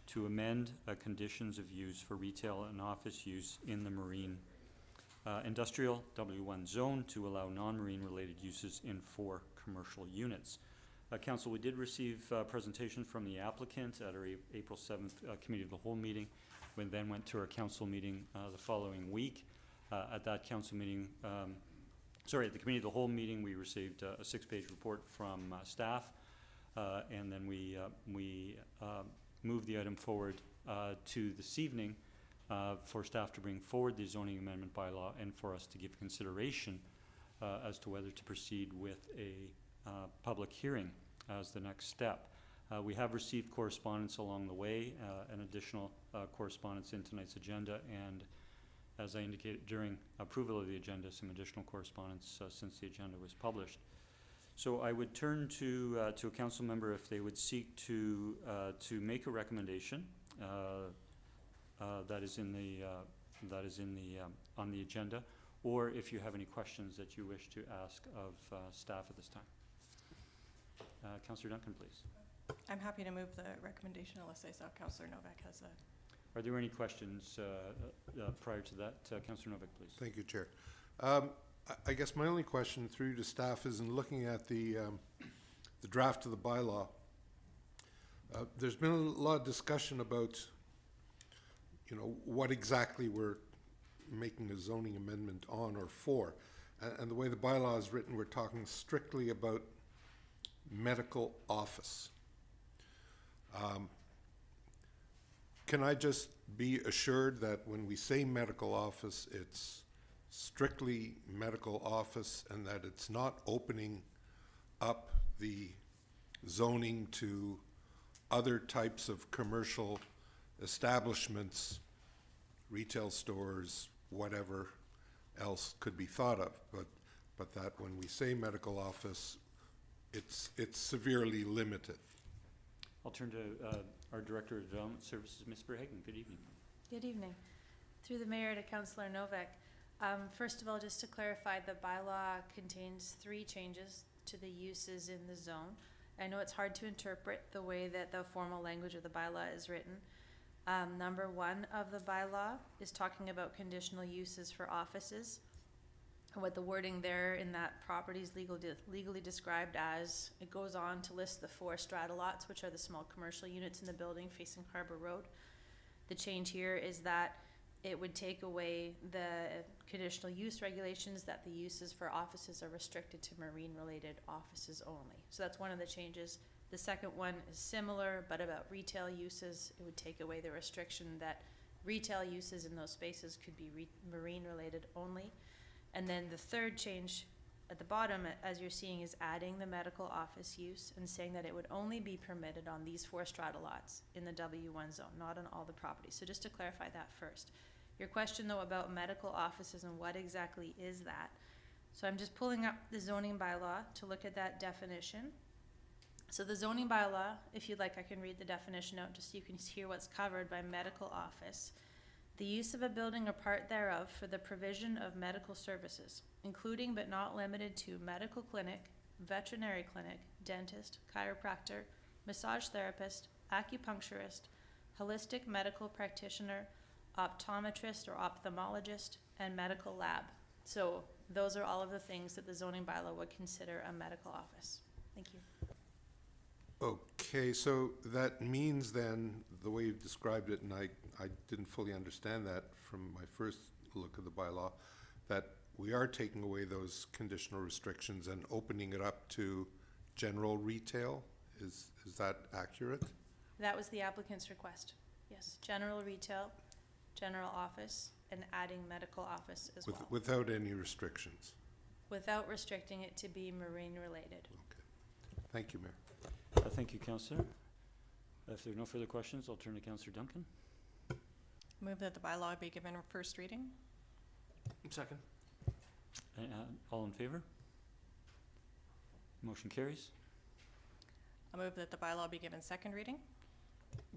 Speaker 1: to amend conditions of use for retail and office use in the marine industrial W1 zone to allow non-marine related uses in 4 commercial units. Council, we did receive presentation from the applicant at our April 7th Committee of the Whole meeting. We then went to our council meeting the following week. At that council meeting, at the Committee of the Whole meeting, we received a 6-page report from staff, and then we moved the item forward to this evening for staff to bring forward the zoning amendment bylaw and for us to give consideration as to whether to proceed with a public hearing as the next step. We have received correspondence along the way, an additional correspondence in tonight's agenda, and as I indicated during approval of the agenda, some additional correspondence since the agenda was published. So I would turn to a council member if they would seek to make a recommendation that is in the on the agenda, or if you have any questions that you wish to ask of staff at this time. Councillor Duncan, please.
Speaker 12: I'm happy to move the recommendation unless I saw Councillor Novak has a.
Speaker 1: Are there any questions prior to that? Councillor Novak, please.
Speaker 10: Thank you, Chair. I guess my only question through to staff is in looking at the draft of the bylaw. There's been a lot of discussion about, you know, what exactly we're making a zoning amendment on or for. And the way the bylaw is written, we're talking strictly about medical office. Can I just be assured that when we say medical office, it's strictly medical office and that it's not opening up the zoning to other types of commercial establishments, retail stores, whatever else could be thought of, but that when we say medical office, it's severely limited.
Speaker 1: I'll turn to our Director of Development Services, Ms. Verhagen. Good evening.
Speaker 13: Good evening. Through the Mayor to Councillor Novak. First of all, just to clarify, the bylaw contains 3 changes to the uses in the zone. I know it's hard to interpret the way that the formal language of the bylaw is written. Number 1 of the bylaw is talking about conditional uses for offices, what the wording there in that property is legally described as, it goes on to list the 4 strata lots, which are the small commercial units in the building facing Harbor Road. The change here is that it would take away the conditional use regulations that the uses for offices are restricted to marine-related offices only. So that's one of the changes. The second one is similar, but about retail uses. It would take away the restriction that retail uses in those spaces could be marine-related only. And then the third change at the bottom, as you're seeing, is adding the medical office use and saying that it would only be permitted on these 4 strata lots in the W1 zone, not on all the properties. So just to clarify that first. Your question, though, about medical offices and what exactly is that. So I'm just pulling up the zoning bylaw to look at that definition. So the zoning bylaw, if you'd like, I can read the definition out just so you can hear what's covered by medical office. The use of a building or part thereof for the provision of medical services, including but not limited to medical clinic, veterinary clinic, dentist, chiropractor, massage therapist, acupuncturist, holistic medical practitioner, optometrist or ophthalmologist, and medical lab. So those are all of the things that the zoning bylaw would consider a medical office. Thank you.
Speaker 10: Okay, so that means then, the way you've described it, and I didn't fully understand that from my first look at the bylaw, that we are taking away those conditional restrictions and opening it up to general retail? Is that accurate?
Speaker 13: That was the applicant's request. Yes, general retail, general office, and adding medical office as well.
Speaker 10: Without any restrictions?
Speaker 13: Without restricting it to be marine related.
Speaker 10: Okay. Thank you, Mayor.
Speaker 1: Thank you, Councillor. If there are no further questions, I'll turn to Councillor Duncan.
Speaker 12: Move that the bylaw be given a first reading.
Speaker 8: Second.
Speaker 1: All in favor? Motion carries.
Speaker 12: I move that the bylaw be given second reading.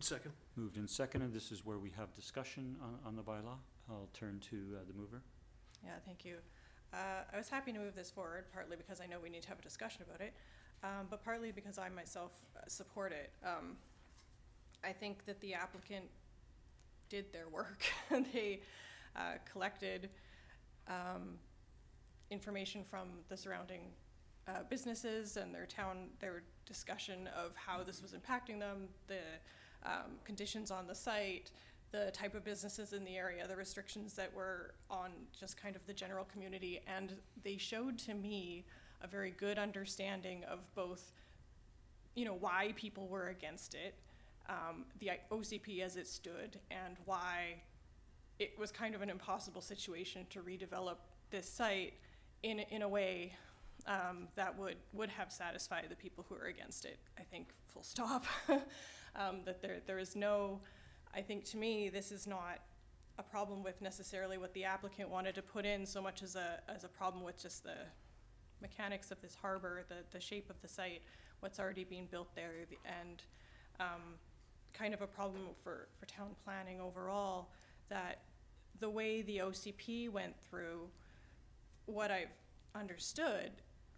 Speaker 8: Second.
Speaker 1: Moved and seconded. This is where we have discussion on the bylaw. I'll turn to the mover.
Speaker 12: Yeah, thank you. I was happy to move this forward, partly because I know we need to have a discussion about it, but partly because I myself support it. I think that the applicant did their work. They collected information from the surrounding businesses and their discussion of how this was impacting them, the conditions on the site, the type of businesses in the area, the restrictions that were on just kind of the general community, and they showed to me a very good understanding of both, you know, why people were against it, the OCP as it stood, and why it was kind of an impossible situation to redevelop this site in a way that would have satisfied the people who are against it. I think full stop. That there is no, I think to me, this is not a problem with necessarily what the applicant wanted to put in so much as a problem with just the mechanics of this harbor, the shape of the site, what's already being built there, and kind of a problem for town planning overall, that the way the OCP went through, what I've understood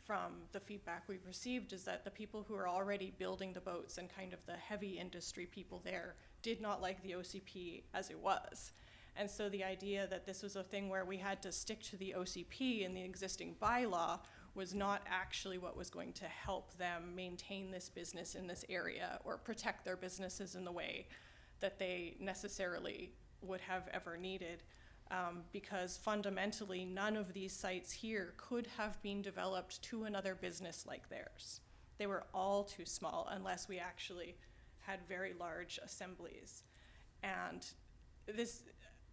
Speaker 12: from the feedback we've received is that the people who are already building the boats and kind of the heavy industry people there did not like the OCP as it was. And so the idea that this was a thing where we had to stick to the OCP and the existing bylaw was not actually what was going to help them maintain this business in this area or protect their businesses in the way that they necessarily would have ever needed. Because fundamentally, none of these sites here could have been developed to another business like theirs. They were all too small unless we actually had very large assemblies. And this,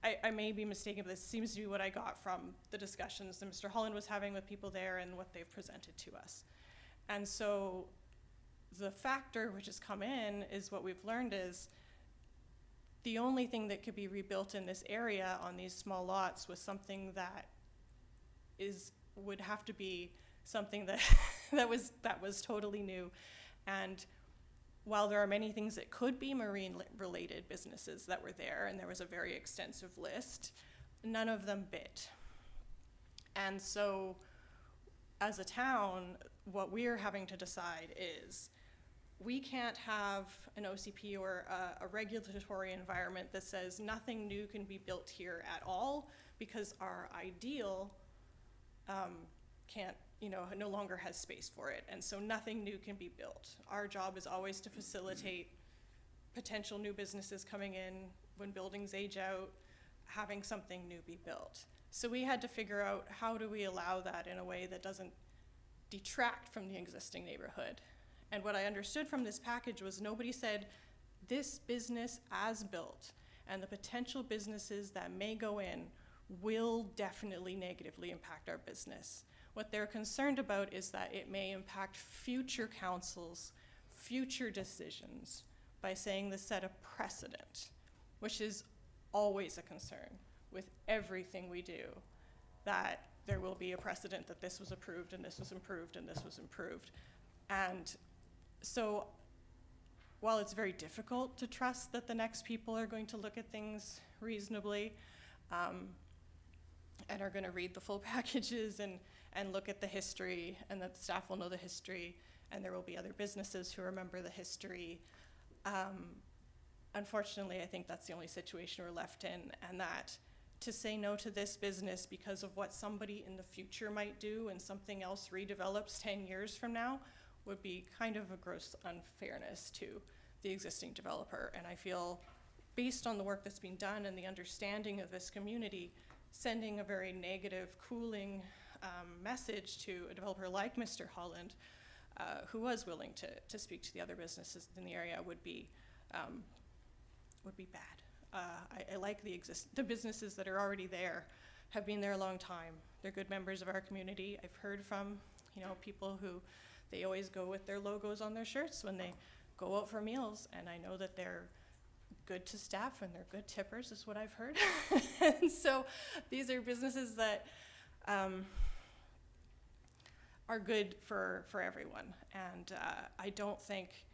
Speaker 12: I may be mistaken, but this seems to be what I got from the discussions that Mr. Holland was having with people there and what they've presented to us. And so the factor which has come in is what we've learned is the only thing that could be rebuilt in this area on these small lots was something that would have to be something that that was totally new. And while there are many things that could be marine related businesses that were there, and there was a very extensive list, none of them bit. And so as a town, what we're having to decide is we can't have an OCP or a regulatory environment that says nothing new can be built here at all, because our ideal can't, no longer has space for it. And so nothing new can be built. Our job is always to facilitate potential new businesses coming in when buildings age out, having something new be built. So we had to figure out, how do we allow that in a way that doesn't detract from the existing neighborhood? And what I understood from this package was, nobody said this business as built and the potential businesses that may go in will definitely negatively impact our business. What they're concerned about is that it may impact future councils, future decisions, by saying this set a precedent, which is always a concern with everything we do, that there will be a precedent that this was approved and this was improved and this was improved. And so while it's very difficult to trust that the next people are going to look at things reasonably, and are going to read the full packages and look at the history, and that the staff will know the history, and there will be other businesses who remember the history. Unfortunately, I think that's the only situation we're left in, and that to say no to this business because of what somebody in the future might do and something else redevelops 10 years from now would be kind of a gross unfairness to the existing developer. And I feel, based on the work that's been done and the understanding of this community, sending a very negative, cooling message to a developer like Mr. Holland, who was willing to speak to the other businesses in the area, would be bad. I like the businesses that are already there, have been there a long time. They're good members of our community. I've heard from, people who, they always go with their logos on their shirts when they go out for meals, and I know that they're good to staff and they're good tippers, is what I've heard. And so these are businesses that are good for everyone. And I don't think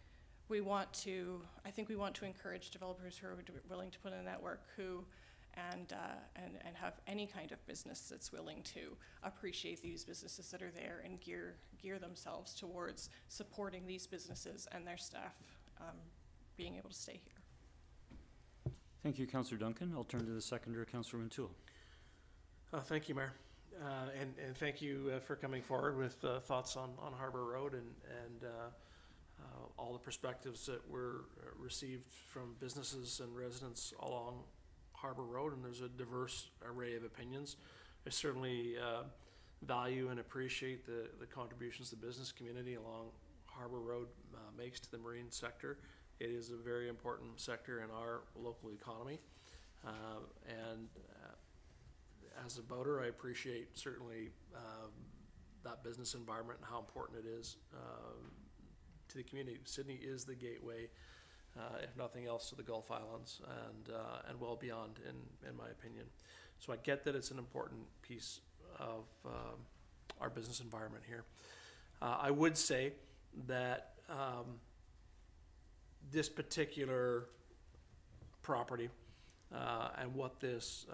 Speaker 12: we want to, I think we want to encourage developers who are willing to put in that work, and have any kind of business that's willing to appreciate these businesses that are there and gear themselves towards supporting these businesses and their staff being able to stay here.
Speaker 1: Thank you, Councillor Duncan. I'll turn to the seconder, Councillor Wintoul.
Speaker 14: Thank you, Mayor. And thank you for coming forward with thoughts on Harbour Road and all the perspectives that were received from businesses and residents along Harbour Road. And there's a diverse array of opinions. I certainly value and appreciate the contributions the business community along Harbour Road makes to the marine sector. It is a very important sector in our local economy. As a boater, I appreciate certainly that business environment and how important it is to the community. Sydney is the gateway, if nothing else, to the Gulf Islands and well beyond, in my opinion. So I get that it's an important piece of our business environment here. I would say that this particular property and what this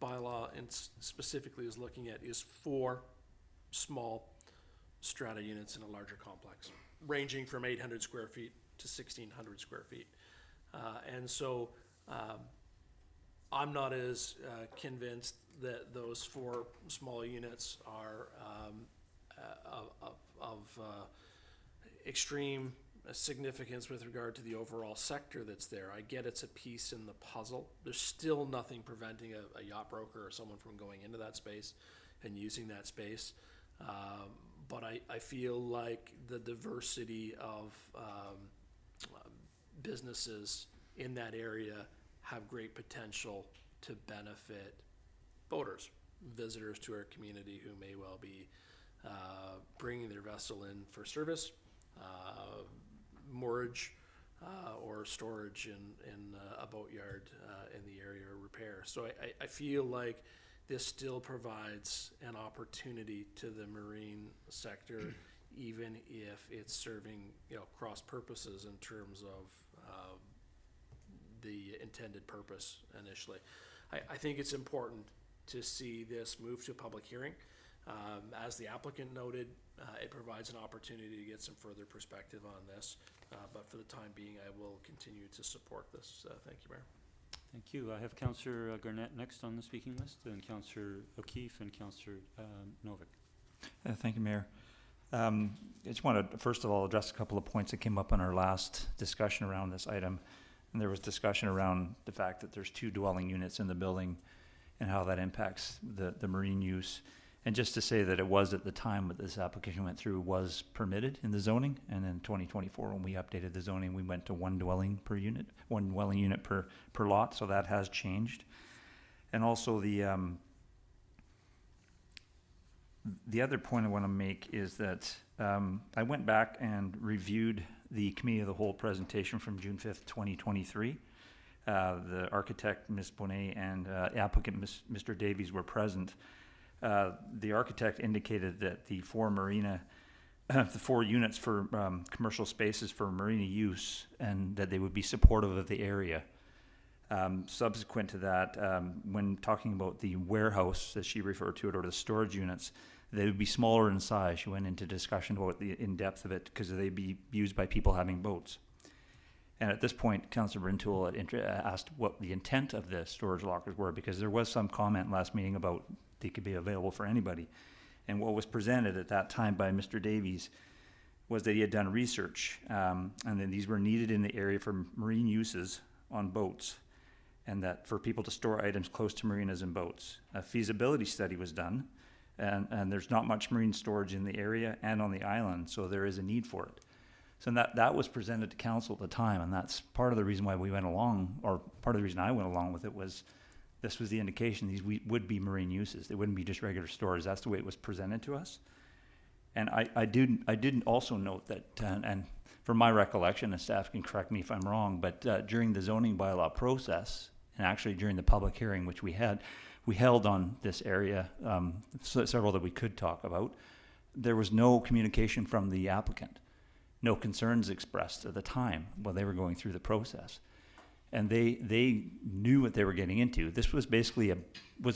Speaker 14: bylaw specifically is looking at is 4 small strata units in a larger complex, ranging from 800 square feet to 1,600 square feet. And so I'm not as convinced that those 4 small units are of extreme significance with regard to the overall sector that's there. I get it's a piece in the puzzle. There's still nothing preventing a yacht broker or someone from going into that space and using that space. But I feel like the diversity of businesses in that area have great potential to benefit boaters, visitors to our community who may well be bringing their vessel in for service, moorage, or storage in a boatyard in the area, or repair. So I feel like this still provides an opportunity to the marine sector, even if it's serving cross purposes in terms of the intended purpose initially. I think it's important to see this move to a public hearing. As the applicant noted, it provides an opportunity to get some further perspective on this, but for the time being, I will continue to support this. Thank you, Mayor.
Speaker 1: Thank you. I have Councillor Garnett next on the speaking list, and Councillor O'Keefe and Councillor Novak.
Speaker 11: Thank you, Mayor. I just want to, first of all, address a couple of points that came up in our last discussion around this item. And there was discussion around the fact that there's 2 dwelling units in the building and how that impacts the marine use. And just to say that it was at the time that this application went through was permitted in the zoning. And in 2024, when we updated the zoning, we went to 1 dwelling per unit, 1 dwelling unit per lot. So that has changed. And also the other point I want to make is that I went back and reviewed the Committee of the Whole presentation from June 5th, 2023. The architect, Ms. Bonet, and applicant, Mr. Davies, were present. The architect indicated that the 4 units for commercial spaces for marina use, and that they would be supportive of the area. Subsequent to that, when talking about the warehouse, as she referred to it, or the storage units, they would be smaller in size. She went into discussion about the in-depth of it because they'd be used by people having boats. And at this point, Councillor Brintoul had asked what the intent of the storage lockers were, because there was some comment last meeting about they could be available for anybody. And what was presented at that time by Mr. Davies was that he had done research, and that these were needed in the area for marine uses on boats, and that for people to store items close to marinas and boats. A feasibility study was done, and there's not much marine storage in the area and on the island, so there is a need for it. So that was presented to council at the time, and that's part of the reason why we went along, or part of the reason I went along with it, was this was the indication these would be marine uses. They wouldn't be just regular storage. That's the way it was presented to us. And I didn't also note that, and from my recollection, and staff can correct me if I'm wrong, but during the zoning bylaw process, and actually during the public hearing, which we held on this area, several that we could talk about, there was no communication from the applicant, no concerns expressed at the time while they were going through the process. And they knew what they were getting into. This was basically a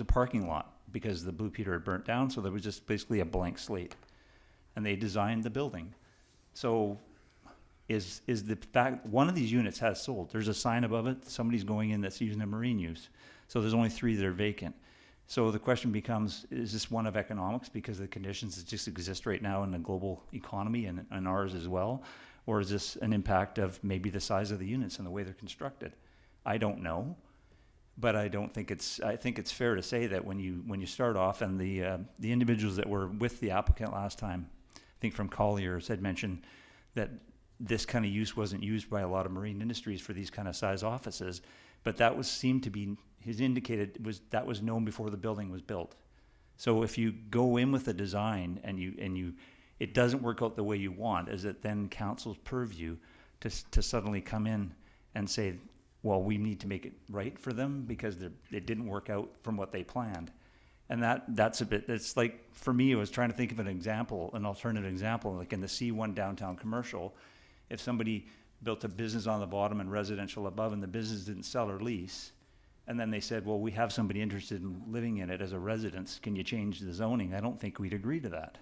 Speaker 11: parking lot because the Blue Peter had burnt down, so there was just basically a blank slate. And they designed the building. So is the fact, one of these units has sold. There's a sign above it, somebody's going in that's using a marine use. So there's only 3 that are vacant. So the question becomes, is this one of economics because of the conditions that just exist right now in the global economy and ours as well? Or is this an impact of maybe the size of the units and the way they're constructed? I don't know, but I think it's fair to say that when you start off, and the individuals that were with the applicant last time, I think from Colliers had mentioned that this kind of use wasn't used by a lot of marine industries for these kind of size offices, but that seemed to be, his indicated that was known before the building was built. So if you go in with a design and it doesn't work out the way you want, is it then council's purview to suddenly come in and say, well, we need to make it right for them because it didn't work out from what they planned? And that's a bit, it's like, for me, I was trying to think of an alternative example, like in the C1 downtown commercial. If somebody built a business on the bottom and residential above, and the business didn't sell or lease, and then they said, well, we have somebody interested in living in it as a residence, can you change the zoning? I don't think we'd agree to that.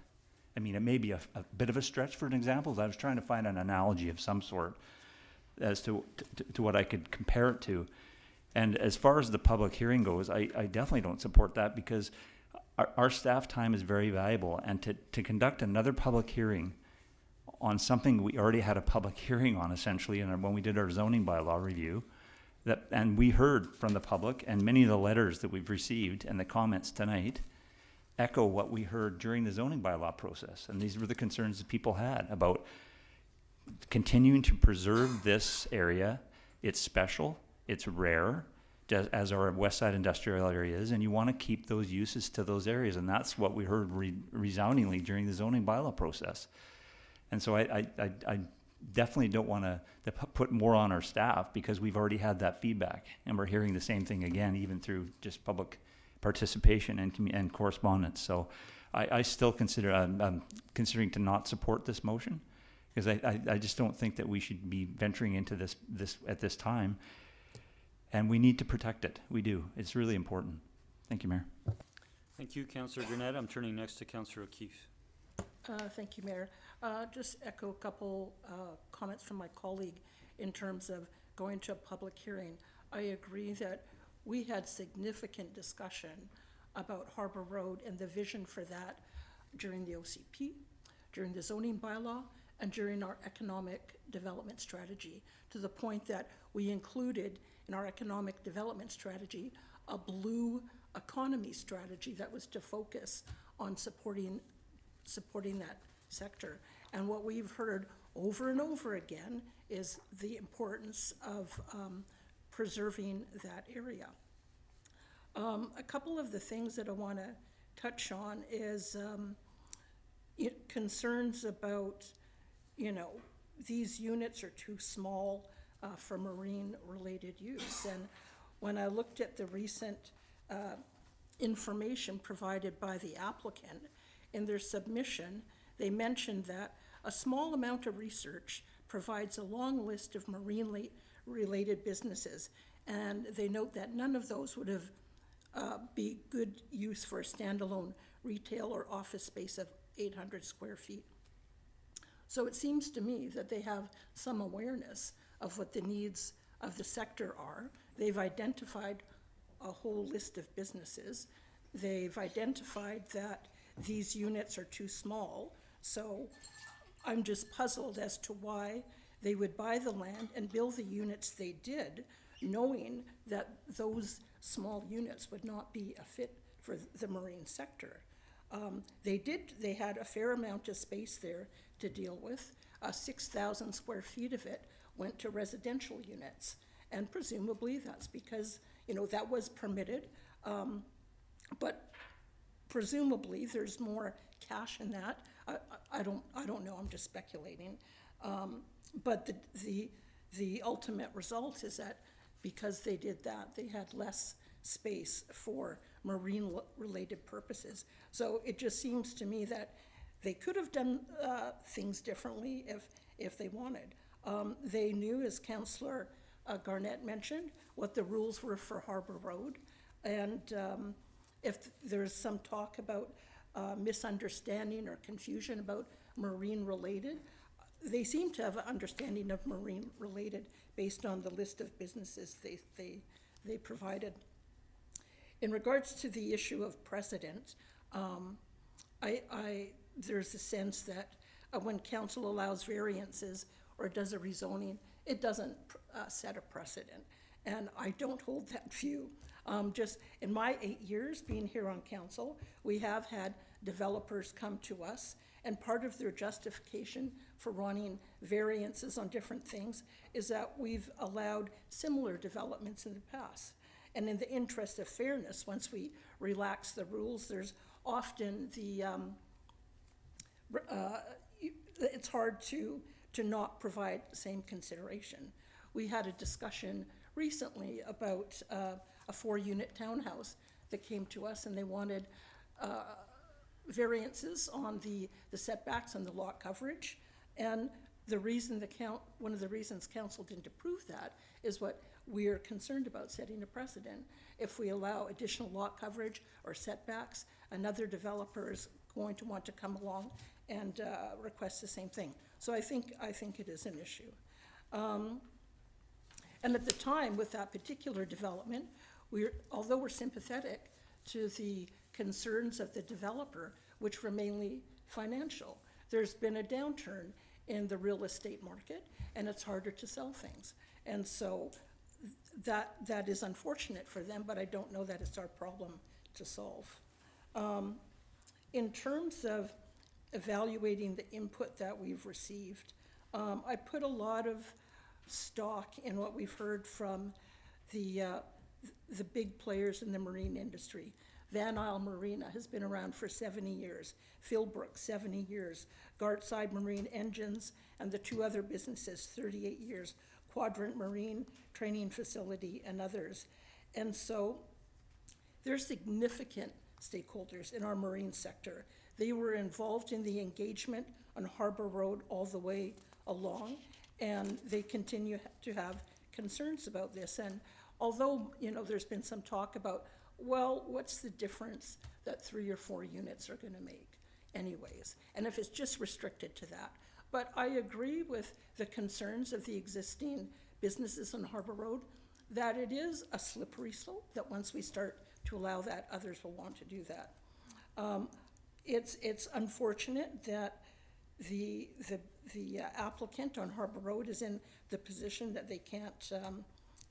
Speaker 11: I mean, it may be a bit of a stretch for an example. I was trying to find an analogy of some sort as to what I could compare it to. And as far as the public hearing goes, I definitely don't support that, because our staff time is very valuable. And to conduct another public hearing on something we already had a public hearing on, essentially, and when we did our zoning bylaw review, and we heard from the public, and many of the letters that we've received and the comments tonight echo what we heard during the zoning bylaw process. And these were the concerns that people had about continuing to preserve this area. It's special, it's rare, as our west side industrial area is, and you want to keep those uses to those areas. And that's what we heard resoundingly during the zoning bylaw process. And so I definitely don't want to put more on our staff, because we've already had that feedback, and we're hearing the same thing again, even through just public participation and correspondence. So I still I'm considering to not support this motion, because I just don't think that we should be venturing into this at this time. And we need to protect it. We do. It's really important. Thank you, Mayor.
Speaker 1: Thank you, Councillor Gurnett. I'm turning next to Councillor O'Keefe.
Speaker 2: Thank you, Mayor. Just echo a couple comments from my colleague in terms of going to a public hearing. I agree that we had significant discussion about Harbor Road and the vision for that during the OCP, during the zoning bylaw, and during our economic development strategy, to the point that we included in our economic development strategy a blue economy strategy that was to focus on supporting that sector. And what we've heard over and over again is the importance of preserving that area. A couple of the things that I want to touch on is concerns about, these units are too small for marine-related use. And when I looked at the recent information provided by the applicant in their submission, they mentioned that a small amount of research provides a long list of marine-related businesses, and they note that none of those would have be good use for a standalone retail or office space of 800 square feet. So it seems to me that they have some awareness of what the needs of the sector are. They've identified a whole list of businesses. They've identified that these units are too small. So I'm just puzzled as to why they would buy the land and build the units they did, knowing that those small units would not be a fit for the marine sector. They had a fair amount of space there to deal with. 6,000 square feet of it went to residential units. And presumably that's because, that was permitted. But presumably there's more cash in that. I don't know, I'm just speculating. But the ultimate result is that because they did that, they had less space for marine-related purposes. So it just seems to me that they could have done things differently if they wanted. They knew, as Councillor Garnett mentioned, what the rules were for Harbor Road. And if there's some talk about misunderstanding or confusion about marine-related, they seem to have an understanding of marine-related based on the list of businesses they provided. In regards to the issue of precedent, there's a sense that when council allows variances or does a rezoning, it doesn't set a precedent. And I don't hold that view. Just in my 8 years being here on council, we have had developers come to us, and part of their justification for wanting variances on different things is that we've allowed similar developments in the past. And in the interest of fairness, once we relax the rules, there's often it's hard to not provide the same consideration. We had a discussion recently about a 4-unit townhouse that came to us, and they wanted variances on the setbacks and the lot coverage. And one of the reasons council didn't approve that is what we're concerned about, setting a precedent. If we allow additional lot coverage or setbacks, another developer is going to want to come along and request the same thing. So I think it is an issue. And at the time with that particular development, although we're sympathetic to the concerns of the developer, which were mainly financial, there's been a downturn in the real estate market, and it's harder to sell things. And so that is unfortunate for them, but I don't know that it's our problem to solve. In terms of evaluating the input that we've received, I put a lot of stock in what we've heard from the big players in the marine industry. Van Isle Marina has been around for 70 years, Philbrook 70 years, Gartside Marine Engines, and the 2 other businesses 38 years, Quadrant Marine Training Facility, and others. And so there's significant stakeholders in our marine sector. They were involved in the engagement on Harbor Road all the way along, and they continue to have concerns about this. And although, there's been some talk about, well, what's the difference that 3 or 4 units are going to make anyways? And if it's just restricted to that. But I agree with the concerns of the existing businesses on Harbor Road. that it is a slippery slope, that once we start to allow that, others will want to do that. It's unfortunate that the applicant on Harbor Road is in the position that they can't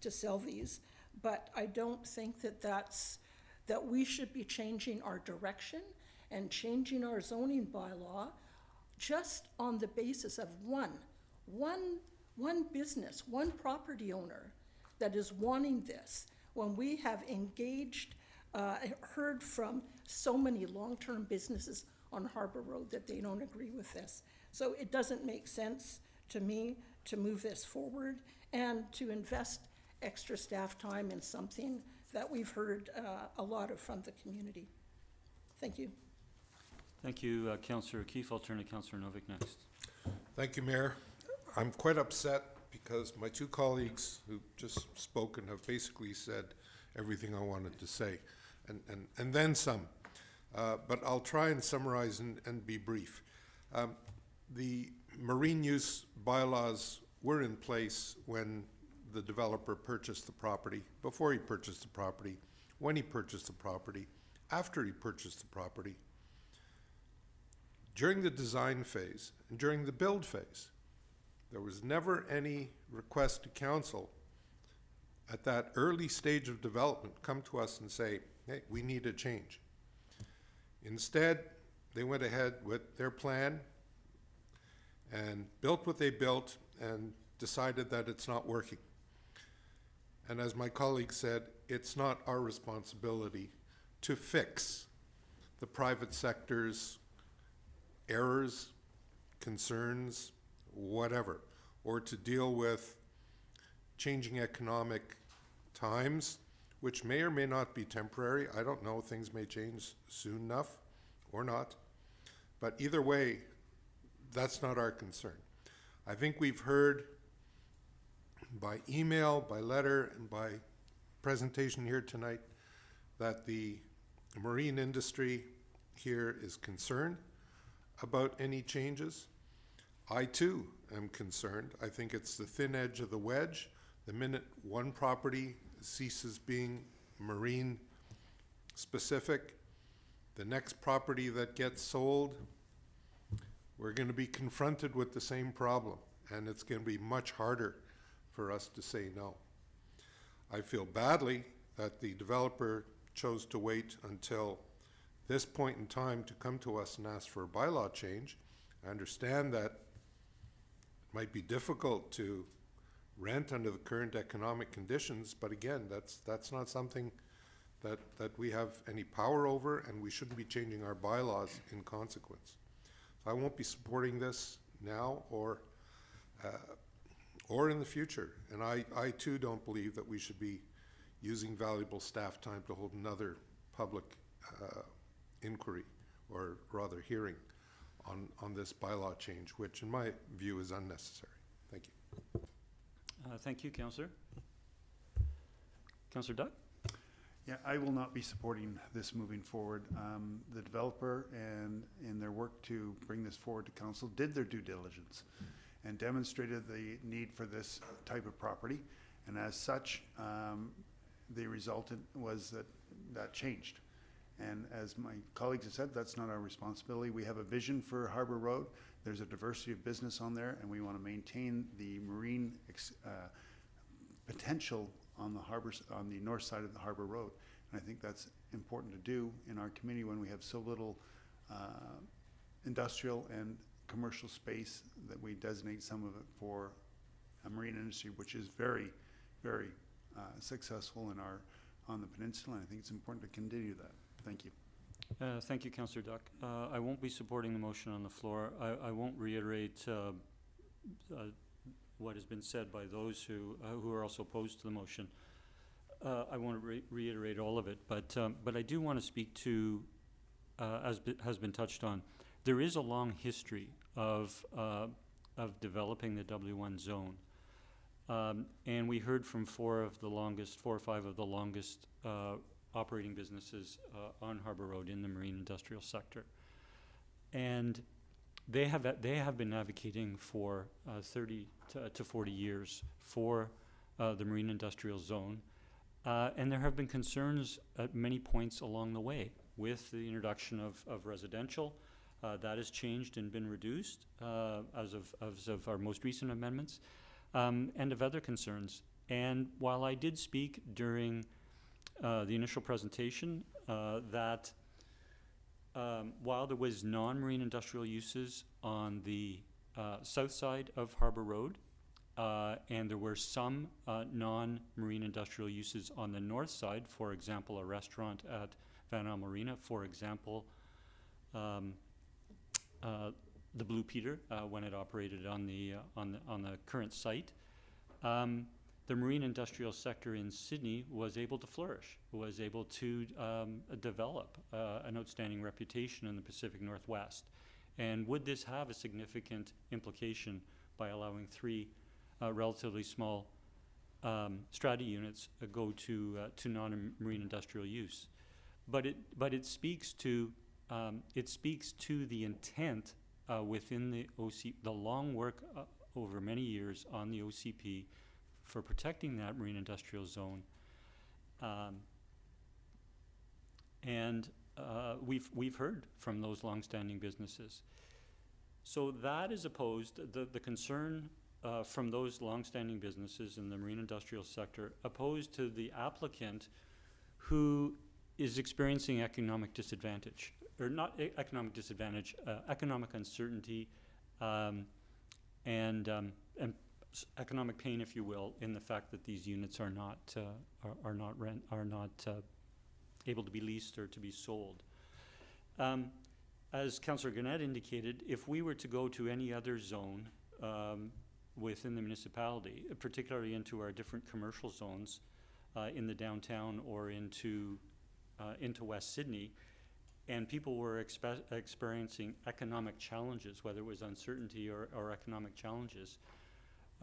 Speaker 2: to sell these, but I don't think that we should be changing our direction and changing our zoning bylaw just on the basis of one business, one property owner that is wanting this, when we have engaged, heard from so many long-term businesses on Harbor Road that they don't agree with this. So it doesn't make sense to me to move this forward and to invest extra staff time in something that we've heard a lot of from the community. Thank you.
Speaker 1: Thank you, Councillor O'Keefe. I'll turn to Councillor Novick next.
Speaker 10: Thank you, Mayor. I'm quite upset because my two colleagues who've just spoken have basically said everything I wanted to say, and then some. But I'll try and summarize and be brief. The marine use bylaws were in place when the developer purchased the property, before he purchased the property, when he purchased the property, after he purchased the property, during the design phase, and during the build phase. There was never any request to council at that early stage of development come to us and say, hey, we need a change. Instead, they went ahead with their plan and built what they built and decided that it's not working. And as my colleague said, it's not our responsibility to fix the private sector's errors, concerns, whatever, or to deal with changing economic times, which may or may not be temporary. I don't know, things may change soon enough or not. But either way, that's not our concern. I think we've heard by email, by letter, and by presentation here tonight that the marine industry here is concerned about any changes. I too am concerned. I think it's the thin edge of the wedge. The minute one property ceases being marine specific, the next property that gets sold, we're going to be confronted with the same problem, and it's going to be much harder for us to say no. I feel badly that the developer chose to wait until this point in time to come to us and ask for a bylaw change. I understand that it might be difficult to rent under the current economic conditions, but again, that's not something that we have any power over, and we shouldn't be changing our bylaws in consequence. So I won't be supporting this now or in the future. And I too don't believe that we should be using valuable staff time to hold another public inquiry, or rather hearing, on this bylaw change, which in my view is unnecessary. Thank you.
Speaker 1: Thank you, Councillor. Councillor Duck?
Speaker 15: Yeah, I will not be supporting this moving forward. The developer and in their work to bring this forward to council did their due diligence and demonstrated the need for this type of property. And as such, the resultant was that changed. And as my colleagues have said, that's not our responsibility. We have a vision for Harbor Road. There's a diversity of business on there, and we want to maintain the marine potential on the north side of the Harbor Road. And I think that's important to do in our community when we have so little industrial and commercial space, that we designate some of it for a marine industry, which is very, very successful on the peninsula. And I think it's important to continue that. Thank you.
Speaker 1: Thank you, Councillor Duck. I won't be supporting the motion on the floor. I won't reiterate what has been said by those who are also opposed to the motion. I won't reiterate all of it, but I do want to speak to, as has been touched on, there is a long history of developing the W1 zone. And we heard from four or five of the longest operating businesses on Harbor Road in the marine industrial sector. And they have been advocating for 30 to 40 years for the marine industrial zone. And there have been concerns at many points along the way with the introduction of residential. That has changed and been reduced as of our most recent amendments, and of other concerns. And while I did speak during the initial presentation that while there was non-marine industrial uses on the south side of Harbour Road, and there were some non-marine industrial uses on the north side, for example, a restaurant at Van Isle Marina, for example, the Blue Peter when it operated on the current site. The marine industrial sector in Sydney was able to flourish, was able to develop an outstanding reputation in the Pacific Northwest. And would this have a significant implication by allowing 3 relatively small strata units go to non-marine industrial use? But it speaks to the intent within the long work over many years on the OCP for protecting that marine industrial zone, and we've heard from those longstanding businesses. So that is opposed. The concern from those longstanding businesses in the marine industrial sector, opposed to the applicant who is experiencing economic disadvantage, or not economic disadvantage, economic uncertainty, and economic pain, if you will, in the fact that these units are not able to be leased or to be sold. As Councillor Gannett indicated, if we were to go to any other zone within the municipality, particularly into our different commercial zones in the downtown or into West Sydney, and people were experiencing economic challenges, whether it was uncertainty or economic challenges,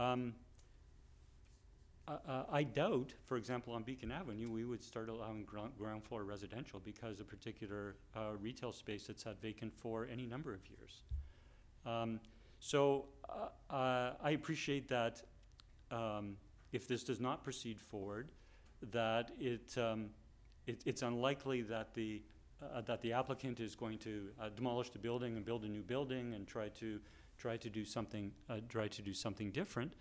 Speaker 1: I doubt, for example, on Beacon Avenue, we would start allowing ground floor residential because a particular retail space that's had vacant for any number of years. So I appreciate that if this does not proceed forward, that it's unlikely that the applicant is going to demolish the building and build a new building and try to do something different.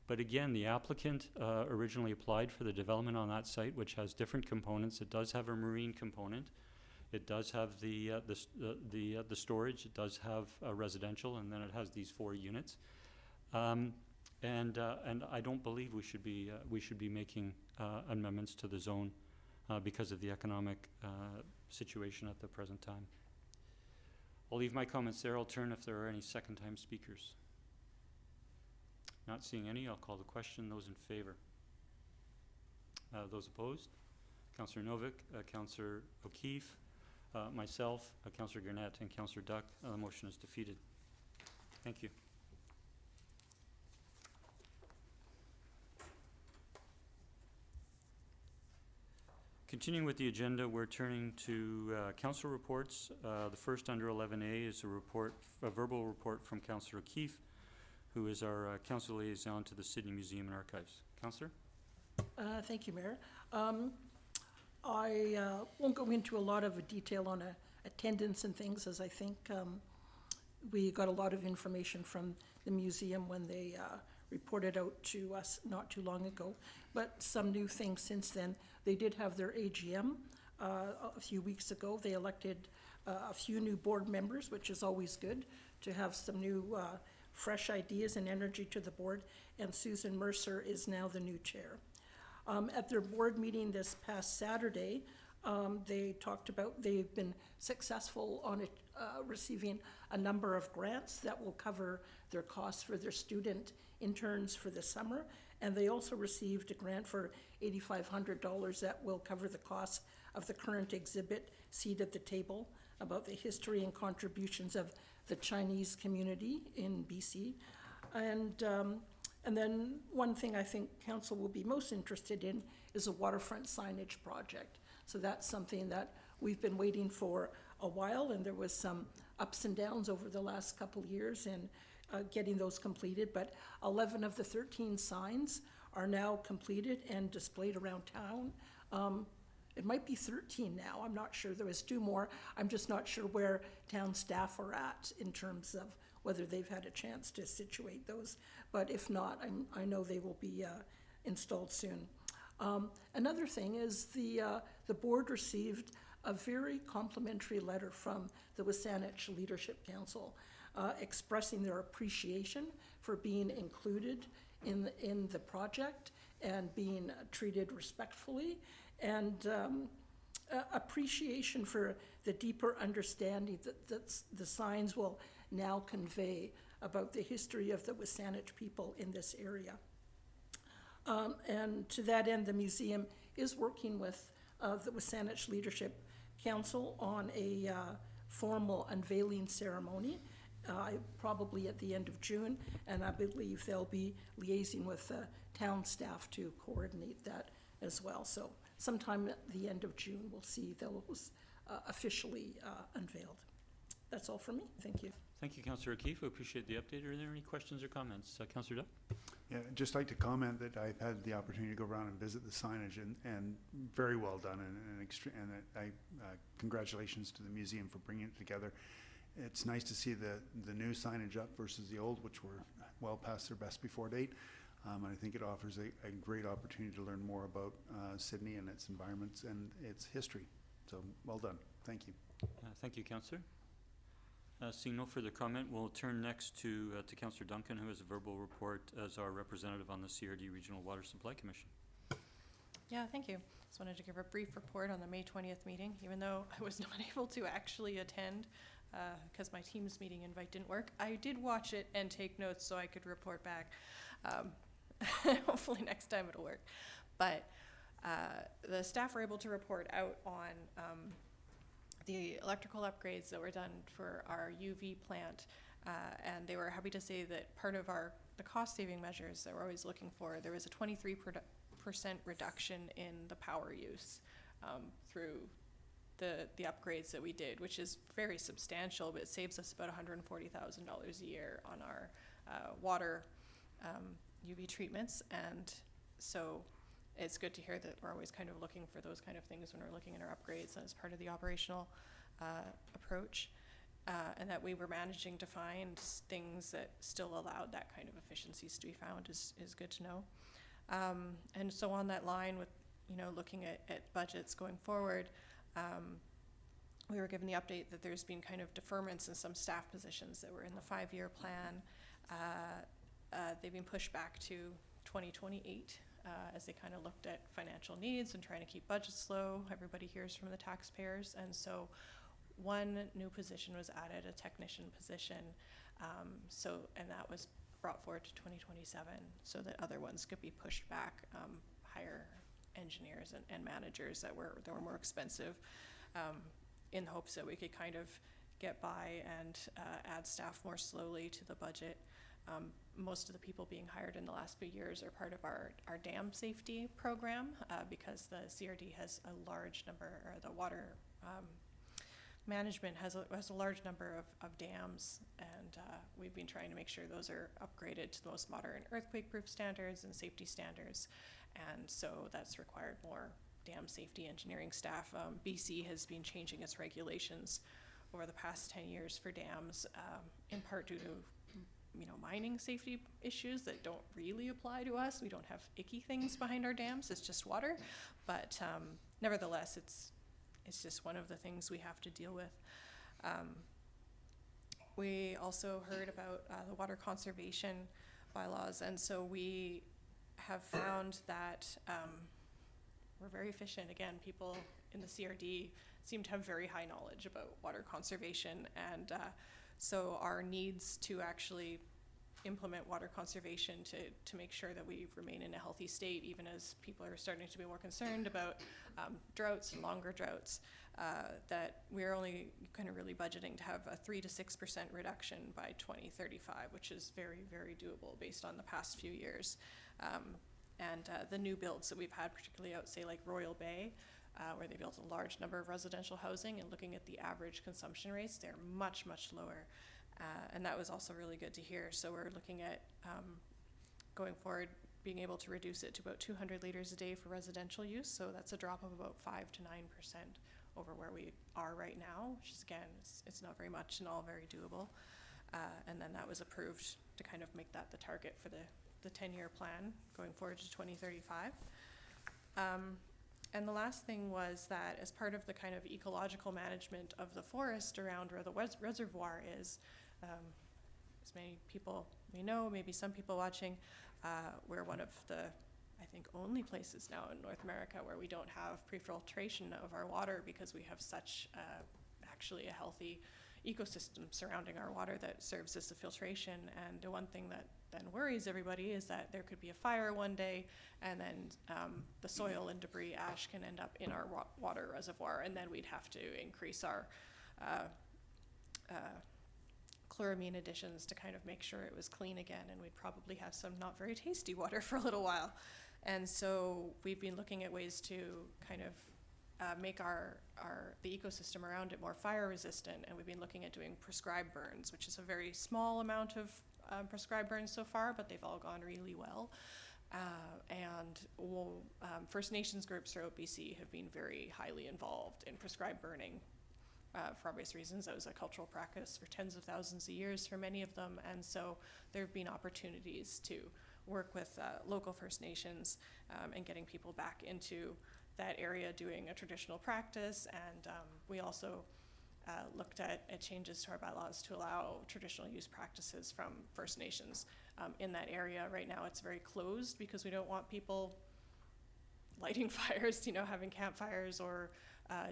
Speaker 1: But again, the applicant originally applied for the development on that site, which has different components. It does have a marine component. It does have the storage. It does have a residential, and then it has these 4 units. And I don't believe we should be making amendments to the zone because of the economic situation at the present time. I'll leave my comments there. I'll turn if there are any second-time speakers. Not seeing any, I'll call the question. Those in favor? Those opposed? Councillor Novick, Councillor O'Keefe, myself, Councillor Gannett, and Councillor Duck. The motion is defeated. Thank you. Continuing with the agenda, we're turning to council reports. The first under 11A is a verbal report from Councillor O'Keefe, who is our council liaison to the Sydney Museum and Archives. Councillor?
Speaker 2: Thank you, Mayor. I won't go into a lot of detail on attendance and things, as I think we got a lot of information from the museum when they reported out to us not too long ago. But some new things since then. They did have their AGM a few weeks ago. They elected a few new board members, which is always good to have some new fresh ideas and energy to the board, and Susan Mercer is now the new chair. At their board meeting this past Saturday, they talked about they've been successful on receiving a number of grants that will cover their costs for their student interns for the summer, and they also received a grant for $8,500 that will cover the costs of the current exhibit, Seat at the Table, about the history and contributions of the Chinese community in BC. And then one thing I think council will be most interested in is a waterfront signage project. So that's something that we've been waiting for a while, and there was some ups and downs over the last couple years in getting those completed. But 11 of the 13 signs are now completed and displayed around town. It might be 13 now, I'm not sure. There was 2 more. I'm just not sure where town staff are at in terms of whether they've had a chance to situate those. But if not, I know they will be installed soon. Another thing is the board received a very complimentary letter from the WSÁNEĆ Leadership Council expressing their appreciation for being included in the project and being treated respectfully, and appreciation for the deeper understanding that the signs will now convey about the history of the WSÁNEĆ people in this area. And to that end, the museum is working with the WSÁNEĆ Leadership Council on a formal unveiling ceremony, probably at the end of June, and I believe they'll be liaising with town staff to coordinate that as well. So sometime at the end of June, we'll see those officially unveiled. That's all for me. Thank you.
Speaker 1: Thank you, Councillor O'Keefe. We appreciate the update. Are there any questions or comments? Councillor Duff?
Speaker 15: Yeah, I'd just like to comment that I've had the opportunity to go around and visit the signage, and very well done, and congratulations to the museum for bringing it together. It's nice to see the new signage up versus the old, which were well past their best before date. And I think it offers a great opportunity to learn more about Sydney and its environments and its history. So well done. Thank you.
Speaker 1: Thank you, Councillor. Seeing no further comment, we'll turn next to Councillor Duncan, who has a verbal report as our representative on the CRD Regional Water Supply Commission.
Speaker 12: Yeah, thank you. Just wanted to give a brief report on the May 20th meeting, even though I was not able to actually attend because my Teams meeting invite didn't work. I did watch it and take notes so I could report back. Hopefully next time it'll work. But the staff were able to report out on the electrical upgrades that were done for our UV plant, and they were happy to say that part of the cost-saving measures that we're always looking for, there was a 23% reduction in the power use through the upgrades that we did, which is very substantial, but it saves us about $140,000 a year on our water UV treatments. And so it's good to hear that we're always kind of looking for those kind of things when we're looking at our upgrades as part of the operational approach, and that we were managing to find things that still allowed that kind of efficiencies to be found is good to know. And so on that line with, looking at budgets going forward, we were given the update that there's been kind of deferments in some staff positions that were in the 5-year plan. They've been pushed back to 2028 as they kind of looked at financial needs and trying to keep budgets low. Everybody hears from the taxpayers, and so one new position was added, a technician position, and that was brought forward to 2027 so that other ones could be pushed back, hire engineers and managers that were more expensive, in the hopes that we could kind of get by and add staff more slowly to the budget. Most of the people being hired in the last few years are part of our dam safety program, because the CRD has a large number, or the water management has a large number of dams, and we've been trying to make sure those are upgraded to the most modern earthquake-proof standards and safety standards, and so that's required more dam safety engineering staff. BC has been changing its regulations over the past 10 years for dams, in part due to mining safety issues that don't really apply to us. We don't have icky things behind our dams, it's just water, but nevertheless it's just one of the things we have to deal with. We also heard about the water conservation bylaws, and so we have found that we're very efficient. Again, people in the CRD seem to have very high knowledge about water conservation, and so our needs to actually implement water conservation to make sure that we remain in a healthy state, even as people are starting to be more concerned about droughts and longer droughts, that we're only kind of really budgeting to have a 3 to 6% reduction by 2035, which is very, very doable based on the past few years. And the new builds that we've had, particularly out, say, like Royal Bay, where they built a large number of residential housing, and looking at the average consumption rates, they're much, much lower. And that was also really good to hear. So we're looking at, going forward, being able to reduce it to about 200 liters a day for residential use. So that's a drop of about 5 to 9% over where we are right now, which is, again, it's not very much and all very doable. And then that was approved to kind of make that the target for the 10-year plan going forward to 2035. And the last thing was that as part of the kind of ecological management of the forest around where the reservoir is, as many people may know, maybe some people watching, we're one of the, I think, only places now in North America where we don't have pre-filtration of our water because we have such actually a healthy ecosystem surrounding our water that serves as a filtration. And the one thing that then worries everybody is that there could be a fire one day and then the soil and debris ash can end up in our water reservoir, and then we'd have to increase our chloramine additions to kind of make sure it was clean again, and we'd probably have some not very tasty water for a little while. And so we've been looking at ways to kind of make the ecosystem around it more fire resistant, and we've been looking at doing prescribed burns, which is a very small amount of prescribed burns so far, but they've all gone really well. First Nations groups throughout BC have been very highly involved in prescribed burning for obvious reasons. That was a cultural practice for tens of thousands of years for many of them, and so there have been opportunities to work with local First Nations and getting people back into that area doing a traditional practice. And we also looked at changes to our bylaws to allow traditional use practices from First Nations in that area. Right now it's very closed because we don't want people lighting fires, having campfires or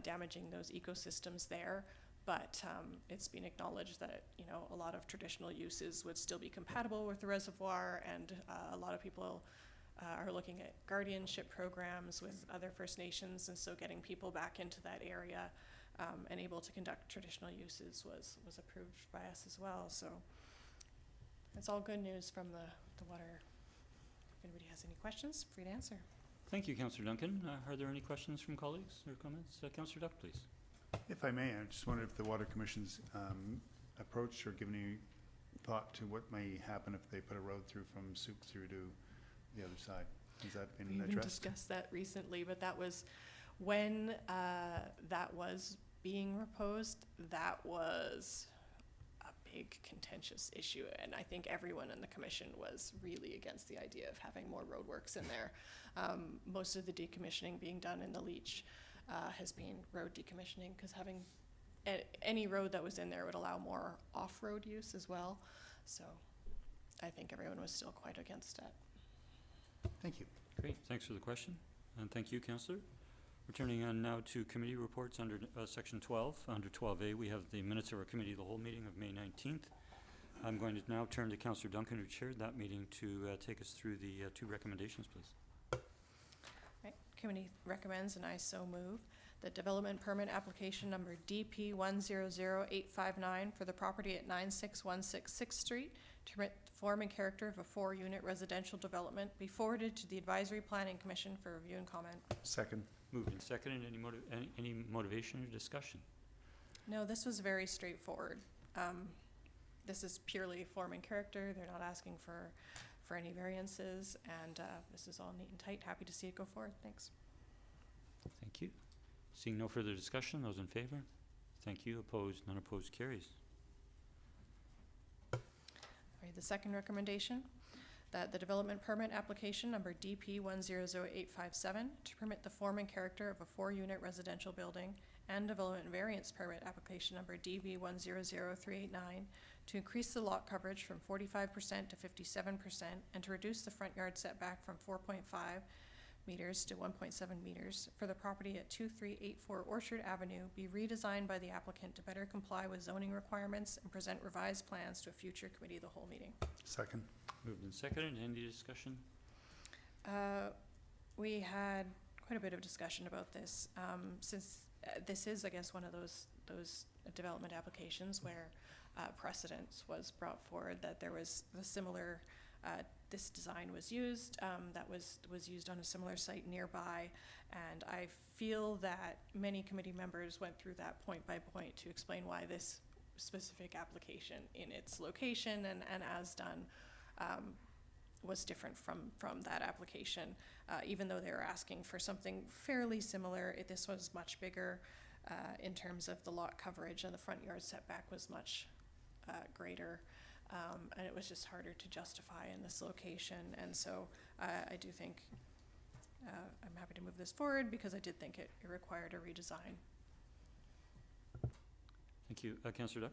Speaker 12: damaging those ecosystems there. But it's been acknowledged that a lot of traditional uses would still be compatible with the reservoir, and a lot of people are looking at guardianship programs with other First Nations, and so getting people back into that area and able to conduct traditional uses was approved by us as well. So it's all good news from the water. If anybody has any questions, free to answer.
Speaker 1: Thank you, Councillor Duncan. Are there any questions from colleagues or comments? Councillor Duck, please.
Speaker 15: If I may, I just wondered if the Water Commission's approached or given any thought to what may happen if they put a road through from Soup through to the other side. Has that been
Speaker 12: We
Speaker 15: addressed?
Speaker 12: discussed that recently, but that was when that was being proposed. That was a big contentious issue, and I think everyone in the commission was really against the idea of having more roadworks in there. Most of the decommissioning being done in the leach has been road decommissioning, because having any road that was in there would allow more off-road use as well. So I think everyone was still quite against it.
Speaker 15: Thank you.
Speaker 1: Great, thanks for the question, and thank you, Councillor. Returning on now to committee reports under section 12. Under 12A, we have the minutes of our committee of the whole meeting of May 19th. I'm going to now turn to Councillor Duncan, who chaired that meeting, to take us through the two recommendations, please.
Speaker 12: Right. Committee recommends, and I so move, that development permit application number DP 100859 for the property at 9616 6th Street to permit the form and character of a 4-unit residential development be forwarded to the Advisory Planning Commission for review and comment.
Speaker 15: Second.
Speaker 1: Moved and seconded. Any motivation or discussion?
Speaker 12: No, this was very straightforward. This is purely form and character. They're not asking for any variances, and this is all neat and tight. Happy to see it go forward. Thanks.
Speaker 1: Thank you. Seeing no further discussion, those in favor? Thank you. Opposed? None opposed. Carries.
Speaker 12: All right, the second recommendation, that the development permit application number DP 100857 to permit the form and character of a 4-unit residential building, and development variance permit application number DB 100389 to increase the lot coverage from 45% to 57% and to reduce the front yard setback from 4.5 meters to 1.7 meters for the property at 2384 Orchard Avenue be redesigned by the applicant to better comply with zoning requirements and present revised plans to a future committee of the whole meeting.
Speaker 15: Second.
Speaker 1: Moved and seconded. Any discussion?
Speaker 12: We had quite a bit of discussion about this, since this is, I guess, one of those development applications where precedence was brought forward that there was a similar this design was used, that was used on a similar site nearby, and I feel that many committee members went through that point by point to explain why this specific application in its location and as done was different from that application. Even though they were asking for something fairly similar, this was much bigger in terms of the lot coverage, and the front yard setback was much greater. And it was just harder to justify in this location. And so I do think I'm happy to move this forward because I did think it required a redesign.
Speaker 1: Thank you. Councillor Duck?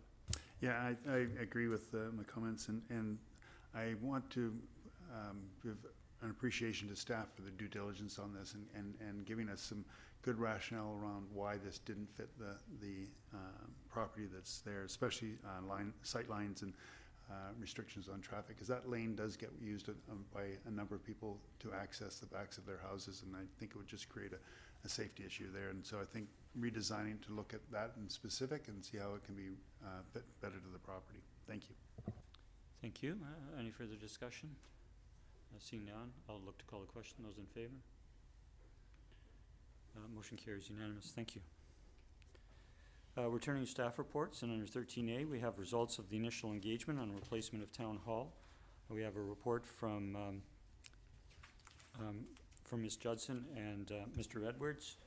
Speaker 15: Yeah, I agree with my comments, and I want to give an appreciation to staff for the due diligence on this and giving us some good rationale around why this didn't fit the property that's there, especially sight lines and restrictions on traffic, because that lane does get used by a number of people to access the backs of their houses, and I think it would just create a safety issue there. And so I think redesigning to look at that in specific and see how it can be fit better to the property. Thank you.
Speaker 1: Thank you. Any further discussion? Seeing none, I'll look to call the question. Those in favor? Motion carries unanimous. Thank you. We're turning to staff reports, and under 13A, we have results of the initial engagement on replacement of Town Hall. We have a report from Ms. Judson and Mr. Edwards,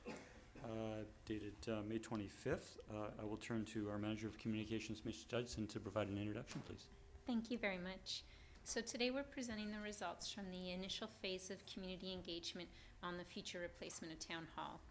Speaker 1: dated May 25th. I will turn to our Manager of Communications, Ms. Judson, to provide an introduction, please.
Speaker 16: Thank you very much. So today we're presenting the results from the initial phase of community engagement on the future replacement of Town Hall.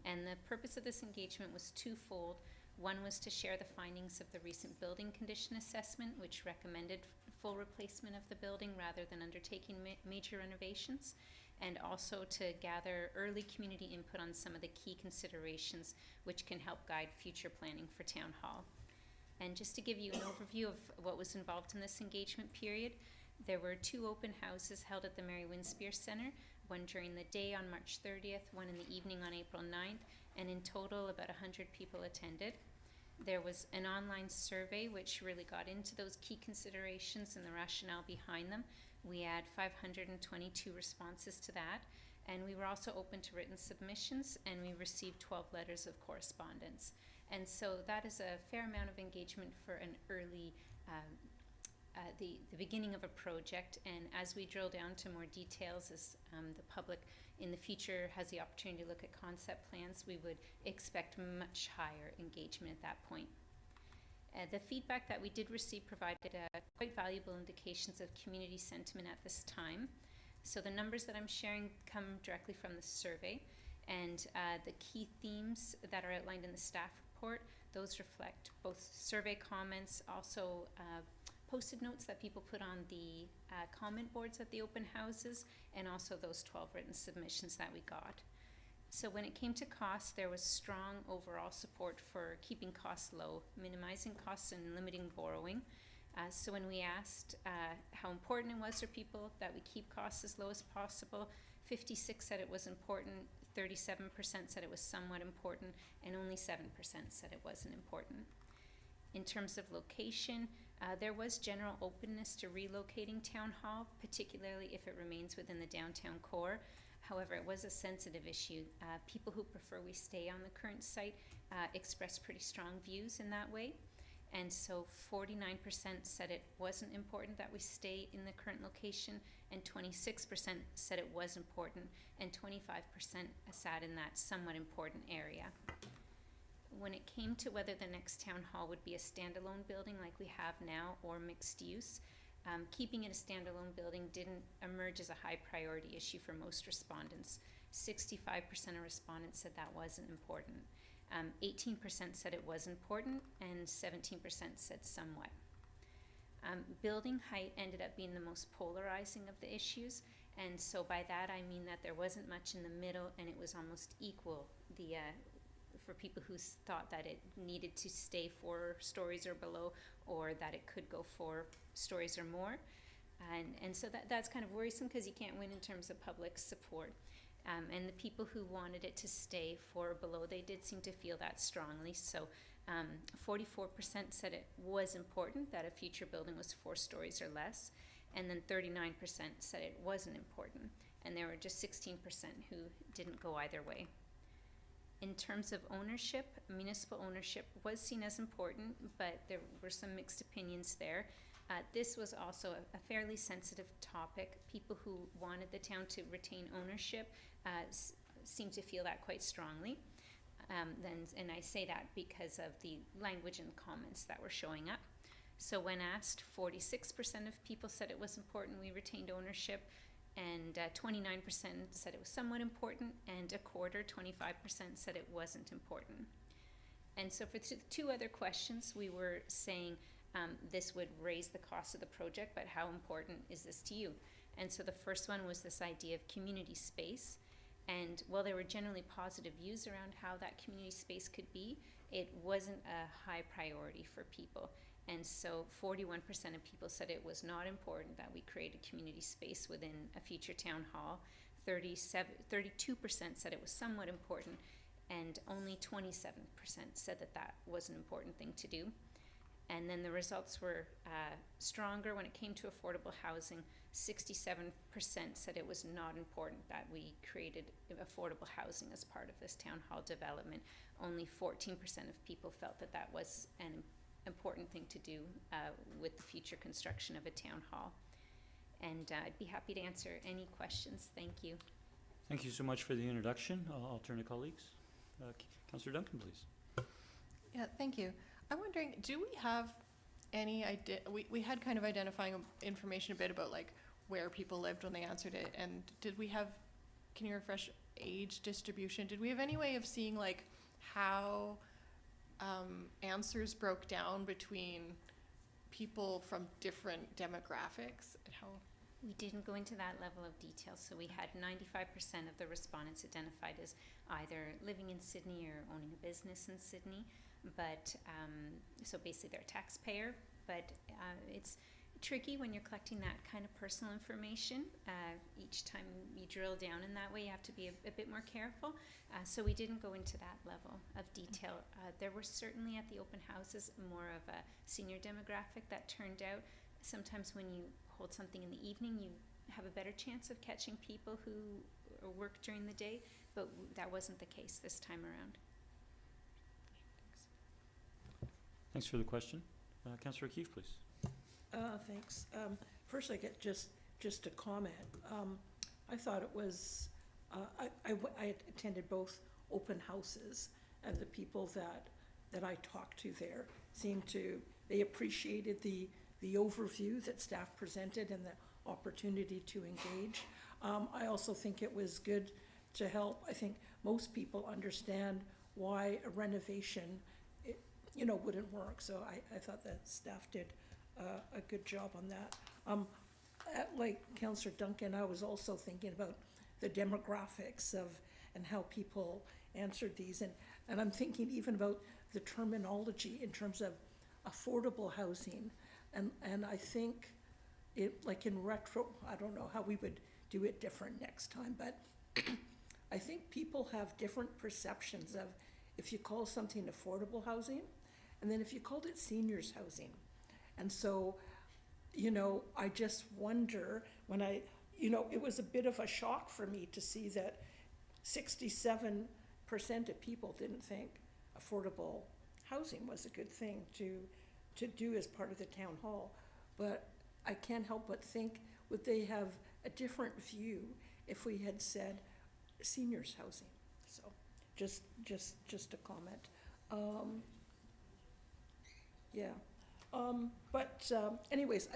Speaker 16: And the purpose of this engagement was twofold. One was to share the findings of the recent building condition assessment, which recommended full replacement of the building rather than undertaking major renovations, and also to gather early community input on some of the key considerations which can help guide future planning for Town Hall. And just to give you an overview of what was involved in this engagement period, there were 2 open houses held at the Mary Winspear Centre, one during the day on March 30th, one in the evening on April 9th, and in total about 100 people attended. There was an online survey which really got into those key considerations and the rationale behind them. We had 522 responses to that, and we were also open to written submissions, and we received 12 letters of correspondence. And so that is a fair amount of engagement for an early the beginning of a project. And as we drill down to more details, as the public in the future has the opportunity to look at concept plans, we would expect much higher engagement at that point. The feedback that we did receive provided quite valuable indications of community sentiment at this time. So the numbers that I'm sharing come directly from the survey, and the key themes that are outlined in the staff report, those reflect both survey comments, also posted notes that people put on the comment boards at the open houses, and also those 12 written submissions that we got. So when it came to costs, there was strong overall support for keeping costs low, minimizing costs and limiting borrowing. So when we asked how important it was for people that we keep costs as low as possible, 56 said it was important, 37% said it was somewhat important, and only 7% said it wasn't important. In terms of location, there was general openness to relocating Town Hall, particularly if it remains within the downtown core. However, it was a sensitive issue. People who prefer we stay on the current site expressed pretty strong views in that way. And so 49% said it wasn't important that we stay in the current location, and 26% said it was important, and 25% sat in that somewhat important area. When it came to whether the next town hall would be a standalone building like we have now or mixed use, keeping it a standalone building didn't emerge as a high priority issue for most respondents. 65% of respondents said that wasn't important. 18% said it was important, and 17% said somewhat. Building height ended up being the most polarizing of the issues, and so by that I mean that there wasn't much in the middle, and it was almost equal for people who thought that it needed to stay 4 stories or below, or that it could go 4 stories or more. And so that's kind of worrisome because you can't win in terms of public support. And the people who wanted it to stay 4 or below, they did seem to feel that strongly. So 44% said it was important that a future building was 4 stories or less, and then 39% said it wasn't important. And there were just 16% who didn't go either way. In terms of ownership, municipal ownership was seen as important, but there were some mixed opinions there. This was also a fairly sensitive topic. People who wanted the town to retain ownership seem to feel that quite strongly. And I say that because of the language and comments that were showing up. So when asked, 46% of people said it was important we retained ownership, and 29% said it was somewhat important, and a quarter, 25%, said it wasn't important. And so for two other questions, we were saying this would raise the cost of the project, but how important is this to you? And so the first one was this idea of community space. And while there were generally positive views around how that community space could be, it wasn't a high priority for people. And so 41% of people said it was not important that we create a community space within a future town hall. 32% said it was somewhat important, and only 27% said that that was an important thing to do. And then the results were stronger when it came to affordable housing. 67% said it was not important that we created affordable housing as part of this town hall development. Only 14% of people felt that that was an important thing to do with the future construction of a town hall. And I'd be happy to answer any questions. Thank you.
Speaker 1: Thank you so much for the introduction. I'll turn to colleagues. Councillor Duncan, please.
Speaker 12: Yeah, thank you. I'm wondering, do we have any idea, we had kind of identifying information a bit about like where people lived when they answered it, and did we have, can you refresh age distribution? Did we have any way of seeing like how answers broke down between people from different demographics and how?
Speaker 16: We didn't go into that level of detail, so we had 95% of the respondents identified as either living in Sydney or owning a business in Sydney, but so basically they're a taxpayer, but it's tricky when you're collecting that kind of personal information. Each time you drill down in that way, you have to be a bit more careful, so we didn't go into that level of detail. There were certainly at the open houses more of a senior demographic that turned out. Sometimes when you hold something in the evening, you have a better chance of catching people who work during the day, but that wasn't the case this time around.
Speaker 1: Thanks for the question. Councillor O'Keefe, please.
Speaker 2: Thanks. First, I get just a comment. I thought it was, I attended both open houses, and the people that I talked to there seemed to, they appreciated the overview that staff presented and the opportunity to engage. I also think it was good to help. I think most people understand why a renovation wouldn't work. So I thought that staff did a good job on that. Like Councillor Duncan, I was also thinking about the demographics of and how people answered these, and I'm thinking even about the terminology in terms of affordable housing, and I think it, like in retro, I don't know how we would do it different next time, but I think people have different perceptions of if you call something affordable housing, and then if you called it seniors housing. And so, I just wonder when it was a bit of a shock for me to see that 67% of people didn't think affordable housing was a good thing to do as part of the town hall. But I can't help but think, would they have a different view if we had said seniors housing? So just a comment. Yeah. But anyways,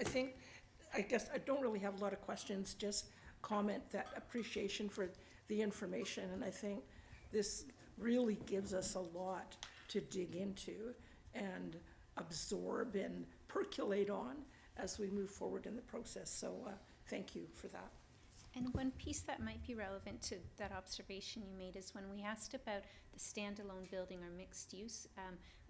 Speaker 2: I guess I don't really have a lot of questions, just comment that appreciation for the information, and I think this really gives us a lot to dig into and absorb and percolate on as we move forward in the process. So thank you for that.
Speaker 16: And one piece that might be relevant to that observation you made is when we asked about the standalone building or mixed use,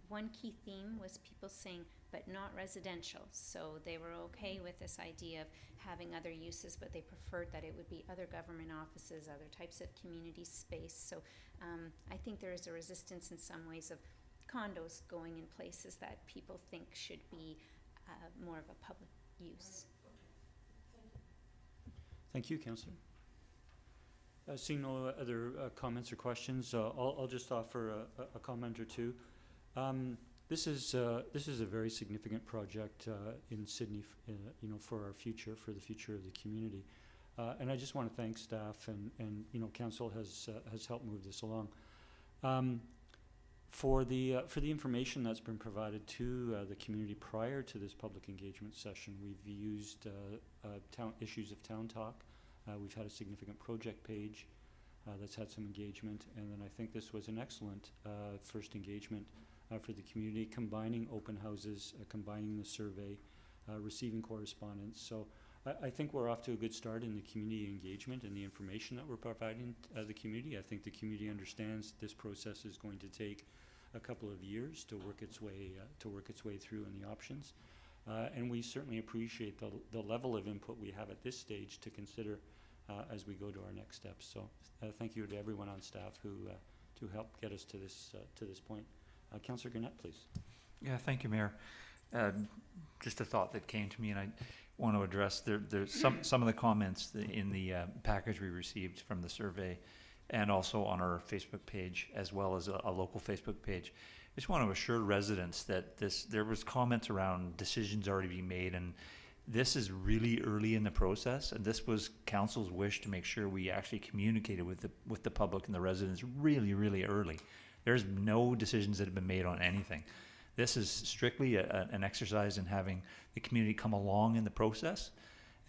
Speaker 16: one key theme was people saying, but not residential. So they were okay with this idea of having other uses, but they preferred that it would be other government offices, other types of community space. So I think there is a resistance in some ways of condos going in places that people think should be more of a public use.
Speaker 1: Thank you, Councillor. Seeing no other comments or questions, I'll just offer a comment or two. This is a very significant project in Sydney, you know, for our future, for the future of the community. And I just want to thank staff and you know, council has helped move this along. For the information that's been provided to the community prior to this public engagement session, we've used issues of town talk. We've had a significant project page that's had some engagement, and then I think this was an excellent first engagement for the community, combining open houses, combining the survey, receiving correspondence. So I think we're off to a good start in the community engagement and the information that we're providing the community. I think the community understands this process is going to take a couple of years to work its way through in the options, and we certainly appreciate the level of input we have at this stage to consider as we go to our next steps. So thank you to everyone on staff who helped get us to this point. Councillor Gurnett, please.
Speaker 11: Yeah, thank you, Mayor. Just a thought that came to me, and I want to address there's some of the comments in the package we received from the survey, and also on our Facebook page, as well as a local Facebook page. I just want to assure residents that there was comments around decisions already being made, and this is really early in the process, and this was council's wish to make sure we actually communicated with the public and the residents really, really early. There's no decisions that have been made on anything. This is strictly an exercise in having the community come along in the process,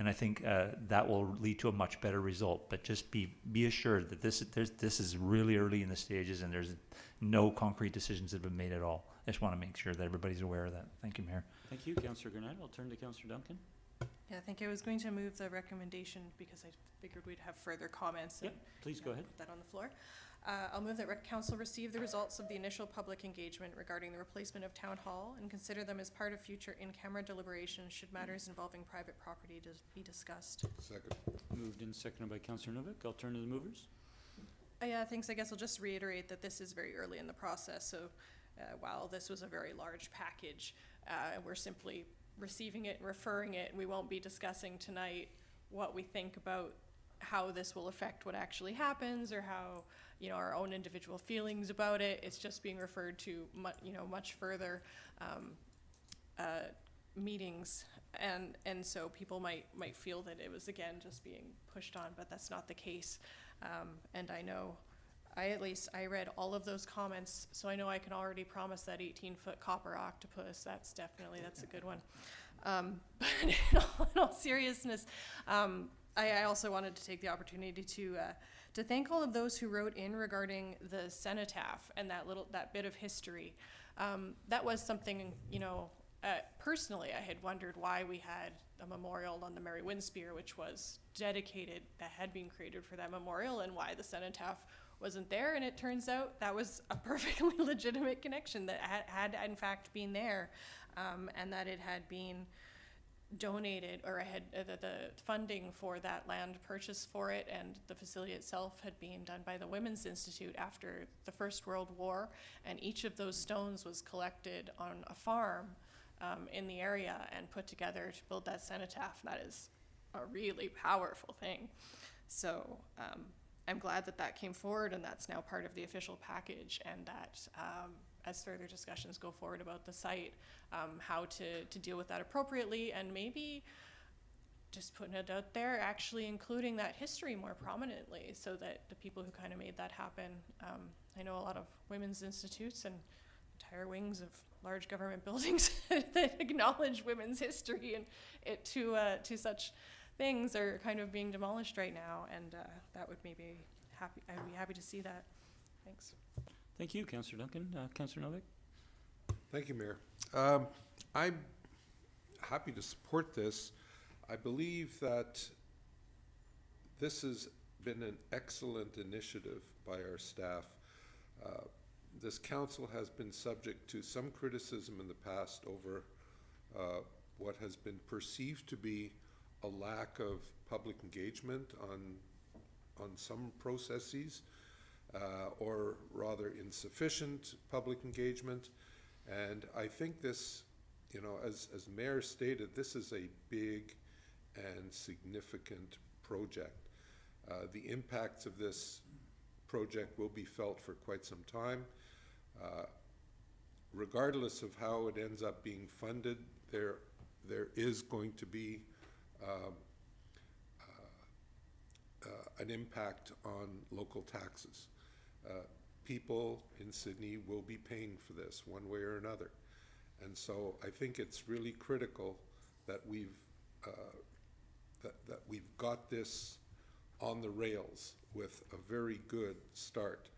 Speaker 11: and I think that will lead to a much better result. But just be assured that this is really early in the stages, and there's no concrete decisions that have been made at all. I just want to make sure that everybody's aware of that. Thank you, Mayor.
Speaker 1: Thank you, Councillor Gurnett. I'll turn to Councillor Duncan.
Speaker 12: Yeah, I think I was going to move the recommendation because I figured we'd have further comments.
Speaker 1: Yep, please go ahead.
Speaker 12: Put that on the floor. I'll move that council receive the results of the initial public engagement regarding the replacement of Town Hall and consider them as part of future in-camera deliberations should matters involving private property be discussed.
Speaker 10: Second.
Speaker 1: Moved and seconded by Councillor Novick. I'll turn to the movers.
Speaker 12: Yeah, thanks. I guess I'll just reiterate that this is very early in the process. So while this was a very large package, we're simply receiving it and referring it, and we won't be discussing tonight what we think about how this will affect what actually happens or how, you know, our own individual feelings about it. It's just being referred to much further meetings, and so people might feel that it was again just being pushed on, but that's not the case. And I know I read all of those comments, so I know I can already promise that 18-foot copper octopus. That's a good one. But in all seriousness, I also wanted to take the opportunity to thank all of those who wrote in regarding the cenotaph and that bit of history. That was something, you know, personally I had wondered why we had a memorial on the Mary Winspear, which was dedicated, that had been created for that memorial, and why the cenotaph wasn't there. And it turns out that was a perfectly legitimate connection, that had in fact been there, and that it had been donated, or had the funding for that land purchase for it and the facility itself had been done by the Women's Institute after the First World War, and each of those stones was collected on a farm in the area and put together to build that cenotaph. That is a really powerful thing. So I'm glad that came forward, and that's now part of the official package, and that as further discussions go forward about the site, how to deal with that appropriately, and maybe just putting it out there, actually including that history more prominently, so that the people who kind of made that happen, I know a lot of women's institutes and entire wings of large government buildings that acknowledge women's history, and it to such things are kind of being demolished right now, and that would maybe I'd be happy to see that. Thanks.
Speaker 1: Thank you, Councillor Duncan. Councillor Novick.
Speaker 10: Thank you, Mayor. I'm happy to support this. I believe that this has been an excellent initiative by our staff. This council has been subject to some criticism in the past over what has been perceived to be a lack of public engagement on some processes, or rather insufficient public engagement. And I think this, you know, as Mayor stated, this is a big and significant project. The impacts of this project will be felt for quite some time. regardless of how it ends up being funded, there is going to be an impact on local taxes. People in Sydney will be paying for this one way or another. And so I think it's really critical that we've got this on the rails with a very good start.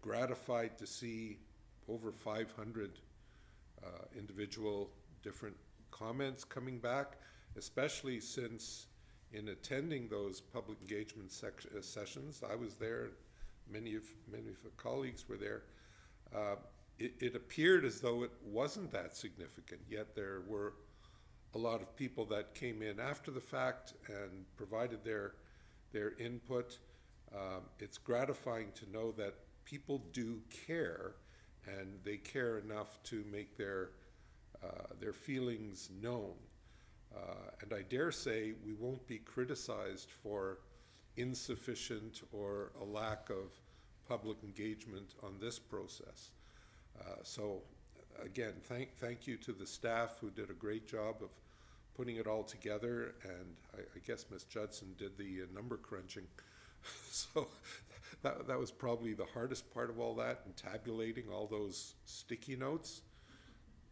Speaker 10: Gratified to see over 500 individual different comments coming back, especially since in attending those public engagement sessions, I was there, many of the colleagues were there, it appeared as though it wasn't that significant, yet there were a lot of people that came in after the fact and provided their input. It's gratifying to know that people do care, and they care enough to make their feelings known. And I dare say we won't be criticized for insufficient or a lack of public engagement on this process. So again, thank you to the staff who did a great job of putting it all together, and I guess Ms. Judson did the number crunching. So that was probably the hardest part of all that, and tabulating all those sticky notes.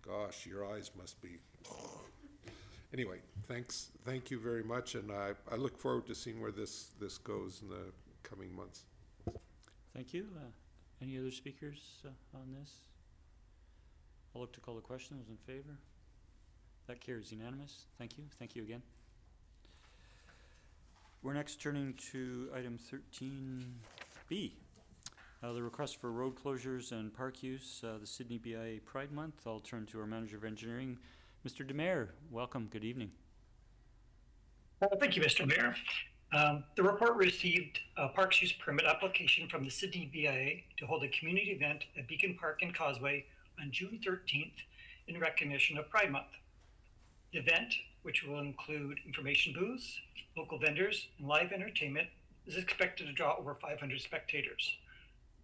Speaker 10: Gosh, your eyes must be... Anyway, thank you very much, and I look forward to seeing where this goes in the coming months.
Speaker 1: Thank you. Any other speakers on this? I'll look to call the question. Those in favor? That carries unanimous. Thank you. Thank you again. We're next turning to item 13B, the request for road closures and park use, the Sydney BIA Pride Month. I'll turn to our Manager of Engineering, Mr. DeMayor. Welcome. Good evening.
Speaker 17: Thank you, Mr. Mayor. The report received a parks use permit application from the Sydney BIA to hold a community event at Beacon Park and Causeway on June 13th in recognition of Pride Month. The event, which will include information booths, local vendors, and live entertainment, is expected to draw over 500 spectators.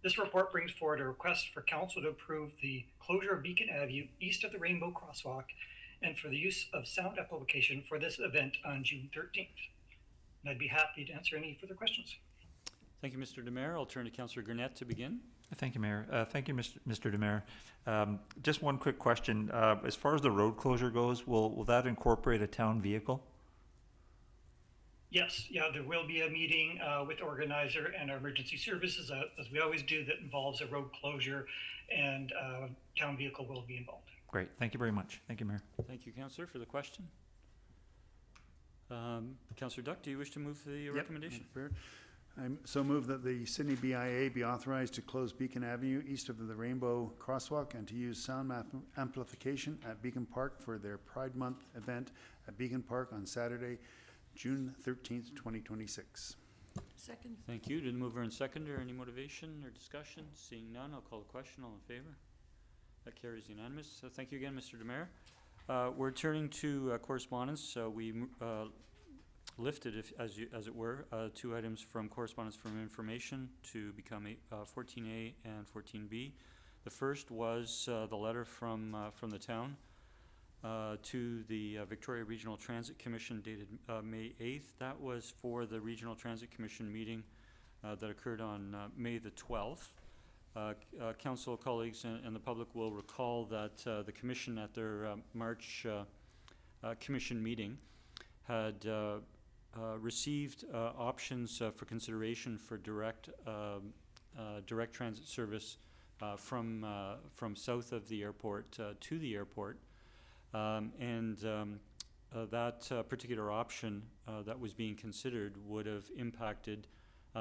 Speaker 17: This report brings forward a request for Council to approve the closure of Beacon Avenue east of the Rainbow Crosswalk and for the use of sound amplification for this event on June 13th. And I'd be happy to answer any further questions.
Speaker 1: Thank you, Mr. DeMayor. I'll turn to Councillor Gurnett to begin.
Speaker 11: Thank you, Mayor. Thank you, Mr. DeMayor. Just one quick question. As far as the road closure goes, will that incorporate a town vehicle?
Speaker 17: Yes, yeah, there will be a meeting with organizer and our emergency services, as we always do, that involves a road closure, and town vehicle will be involved.
Speaker 11: Great. Thank you very much. Thank you, Mayor.
Speaker 1: Thank you, Councillor, for the question. Councillor Duck, do you wish to move the recommendation?
Speaker 15: I so move that the Sydney BIA be authorized to close Beacon Avenue east of the Rainbow Crosswalk and to use sound amplification at Beacon Park for their Pride Month event at Beacon Park on Saturday, June 13th, 2026.
Speaker 2: Second.
Speaker 1: Thank you. To the mover and seconder, any motivation or discussion? Seeing none, I'll call the question. All in favor? That carries unanimous. So thank you again, Mr. DeMayor. We're turning to correspondence. We lifted, as it were, two items from correspondence from information to become 14A and 14B. The first was the letter from the town to the Victoria Regional Transit Commission dated May 8th. That was for the Regional Transit Commission meeting that occurred on May the 12th. Council colleagues and the public will recall that the Commission at their March Commission meeting had received options for consideration for direct transit service from south of the airport to the airport. That particular option that was being considered would have impacted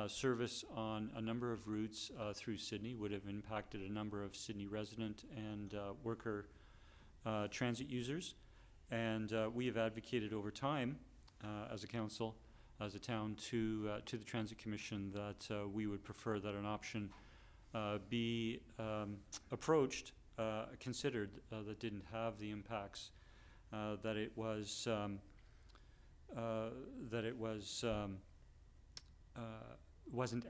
Speaker 1: service on a number of routes through Sydney, would have impacted a number of Sydney resident and worker transit users. And we have advocated over time as a council, as a town, to the Transit Commission that we would prefer that an option be approached, considered, that didn't have the impacts that it was wasn't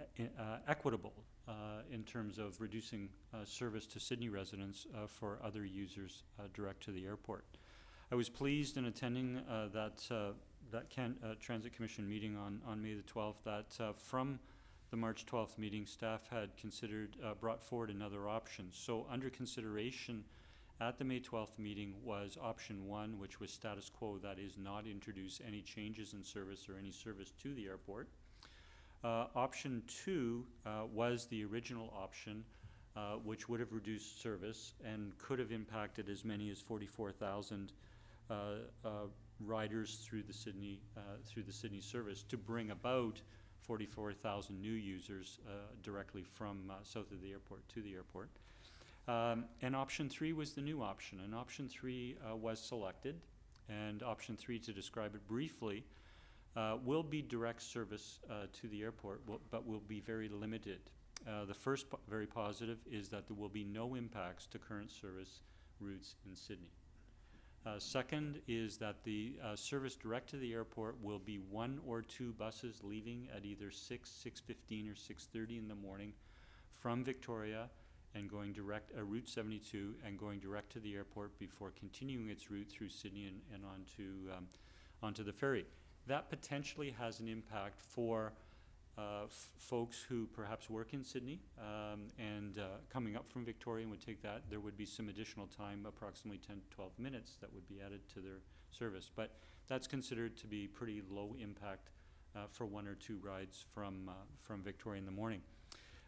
Speaker 1: equitable in terms of reducing service to Sydney residents for other users direct to the airport. I was pleased in attending that Transit Commission meeting on May the 12th that from the March 12th meeting, staff had considered, brought forward another option. So under consideration at the May 12th meeting was option 1, which was status quo, that is not introduce any changes in service or any service to the airport. Option 2 was the original option, which would have reduced service and could have impacted as many as 44,000 riders through the Sydney service to bring about 44,000 new users directly from south of the airport to the airport. And option 3 was the new option, and option 3 was selected. And option 3, to describe it briefly, will be direct service to the airport, but will be very limited. The first very positive is that there will be no impacts to current service routes in Sydney. Second is that the service direct to the airport will be 1 or 2 buses leaving at either 6, 6:15 or 6:30 in the morning from Victoria and going direct, Route 72, and going direct to the airport before continuing its route through Sydney and onto the ferry. That potentially has an impact for folks who perhaps work in Sydney and coming up from Victoria and would take that. There would be some additional time, approximately 10 to 12 minutes, that would be added to their service. But that's considered to be pretty low impact for 1 or 2 rides from Victoria in the morning.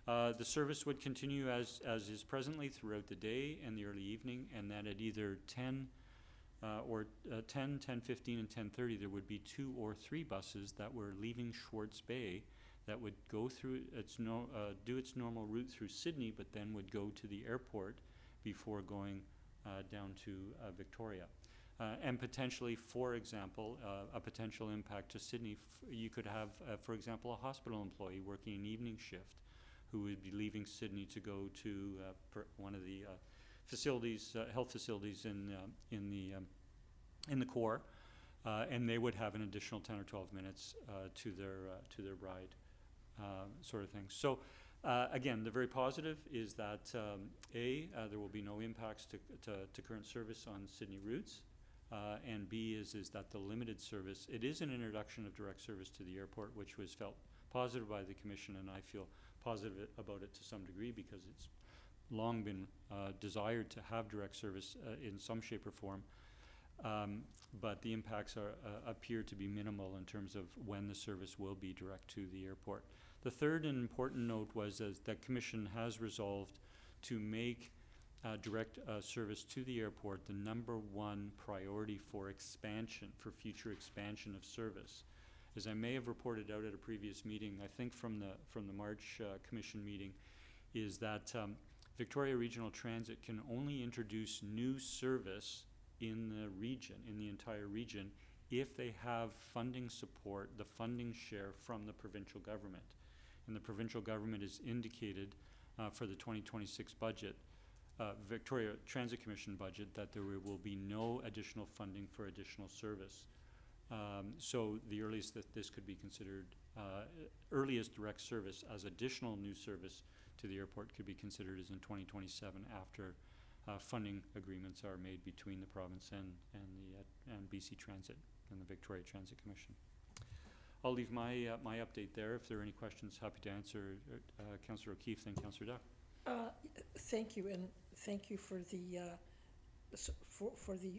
Speaker 1: The service would continue as is presently throughout the day and the early evening, and that at either 10, 10:15, and 10:30, there would be 2 or 3 buses that were leaving Schwartz Bay that would go through do its normal route through Sydney, but then would go to the airport before going down to Victoria. And potentially, for example, a potential impact to Sydney, you could have, for example, a hospital employee working an evening shift who would be leaving Sydney to go to one of the facilities, health facilities in the core, and they would have an additional 10 or 12 minutes to their ride, sort of thing. So again, the very positive is that there will be no impacts to current service on Sydney routes, and B is that the limited service, it is an introduction of direct service to the airport, which was felt positive by the Commission, and I feel positive about it to some degree because it's long been desired to have direct service in some shape or form. But the impacts appear to be minimal in terms of when the service will be direct to the airport. The third and important note was that Commission has resolved to make direct service to the airport the #1 priority for expansion, for future expansion of service. As I may have reported out at a previous meeting, I think from the March Commission meeting, is that Victoria Regional Transit can only introduce new service in the region, in the entire region, if they have funding support, the funding share from the provincial government. And the provincial government is indicated for the 2026 budget, Victoria Transit Commission budget, that there will be no additional funding for additional service. So the earliest that this could be considered, earliest direct service as additional new service to the airport could be considered as in 2027 after funding agreements are made between the province and BC Transit and the Victoria Transit Commission. I'll leave my update there. If there are any questions, happy to answer. Councillor O'Keefe, then Councillor Duff.
Speaker 2: Thank you, and thank you for the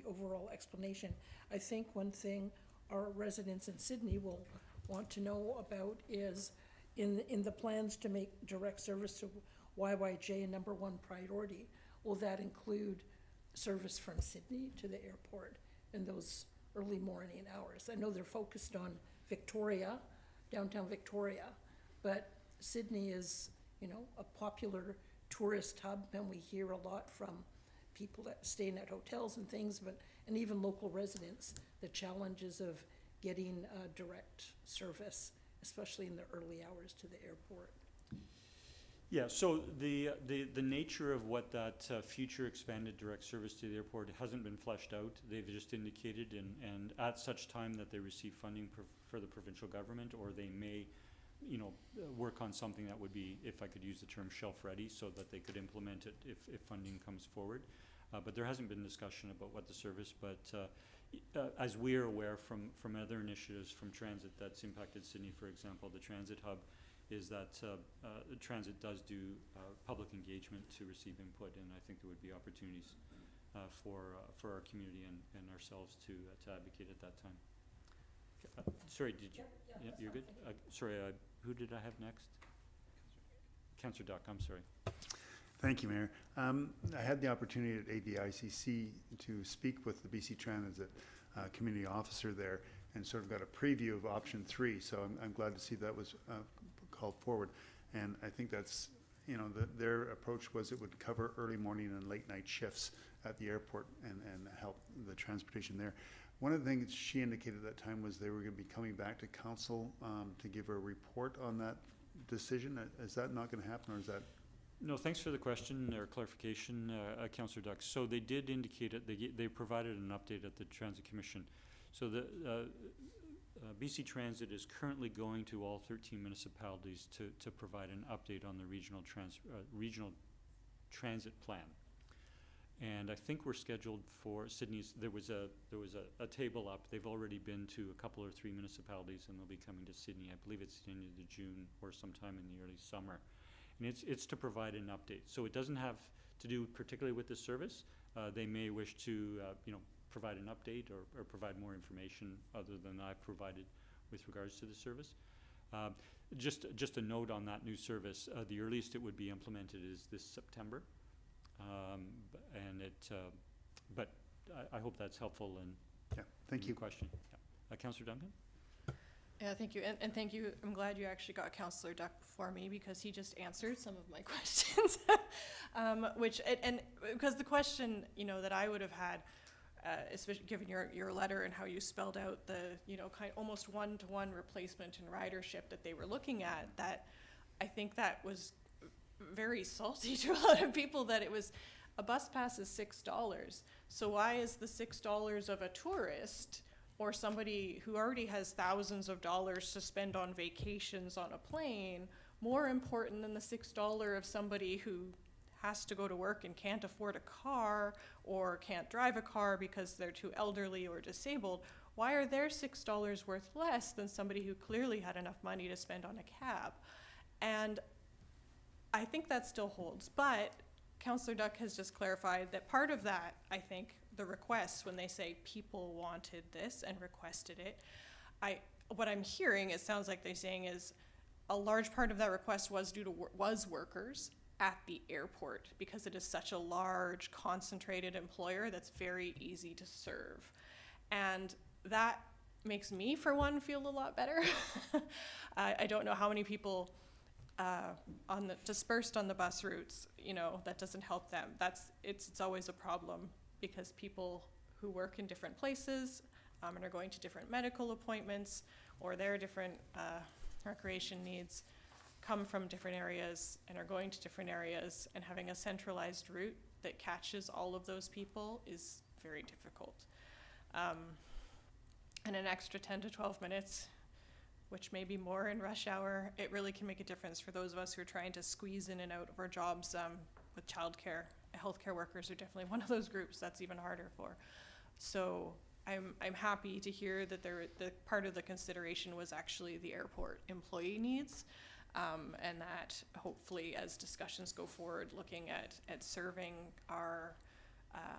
Speaker 2: overall explanation. I think one thing our residents in Sydney will want to know about is in the plans to make direct service to YYJ a #1 priority, will that include service from Sydney to the airport in those early morning hours? I know they're focused on Victoria, downtown Victoria, but Sydney is, a popular tourist hub, and we hear a lot from people that staying at hotels and things, and even local residents, the challenges of getting direct service, especially in the early hours to the airport.
Speaker 1: Yeah, so the nature of what that future expanded direct service to the airport hasn't been fleshed out. They've just indicated, and at such time that they receive funding for the provincial government, or they may work on something that would be, if I could use the term, shelf-ready, so that they could implement it if funding comes forward. But there hasn't been discussion about what the service, but as we're aware from other initiatives from transit that's impacted Sydney, for example, the transit hub, is that the transit does do public engagement to receive input, and I think there would be opportunities for our community and ourselves to advocate at that time. Sorry, did you? Yeah, you're good. Sorry, who did I have next? Councillor Duck. I'm sorry.
Speaker 15: Thank you, Mayor. I had the opportunity at ADICC to speak with the BC Transit community officer there, and sort of got a preview of option 3. So I'm glad to see that was called forward. And I think that's, their approach was it would cover early morning and late night shifts at the airport and help the transportation there. One of the things she indicated at that time was they were going to be coming back to council to give a report on that decision. Is that not going to happen, or is that?
Speaker 1: No, thanks for the question or clarification, Councillor Duck. So they did indicate it. They provided an update at the Transit Commission. So the BC Transit is currently going to all 13 municipalities to provide an update on the regional transit plan. And I think we're scheduled for Sydney's. There was a table up. They've already been to a couple or 3 municipalities, and they'll be coming to Sydney. I believe it's the end of June or sometime in the early summer. And it's to provide an update. So it doesn't have to do particularly with the service. They may wish to provide an update or provide more information other than I've provided with regards to the service. Just a note on that new service. The earliest it would be implemented is this September. But I hope that's helpful. And
Speaker 15: yeah, thank you.
Speaker 1: Question. Yeah. Councillor Duncan.
Speaker 12: Yeah, thank you, and thank you. I'm glad you actually got Councillor Duck before me, because he just answered some of my questions. Because the question that I would have had, especially given your letter and how you spelled out the kind of almost one-to-one replacement in ridership that they were looking at, that I think that was very salty to a lot of people, that it was a bus pass is $6. So why is the $6 of a tourist or somebody who already has thousands of dollars to spend on vacations on a plane more important than the $6 of somebody who has to go to work and can't afford a car or can't drive a car because they're too elderly or disabled? Why are their $6 worth less than somebody who clearly had enough money to spend on a cab? And I think that still holds, but Councillor Duck has just clarified that part of that, I think, the requests, when they say people wanted this and requested it, what I'm hearing, it sounds like they're saying, is a large part of that request was due to workers at the airport, because it is such a large, concentrated employer that's very easy to serve. And that makes me, for one, feel a lot better. I don't know how many people dispersed on the bus routes, that doesn't help them. It's always a problem, because people who work in different places and are going to different medical appointments, or their different recreation needs, come from different areas and are going to different areas, and having a centralized route that catches all of those people is very difficult. And an extra 10 to 12 minutes, which may be more in rush hour, it really can make a difference for those of us who are trying to squeeze in and out of our jobs with childcare. Healthcare workers are definitely one of those groups that's even harder for. So I'm happy to hear that the part of the consideration was actually the airport employee needs, and that hopefully, as discussions go forward, looking at serving our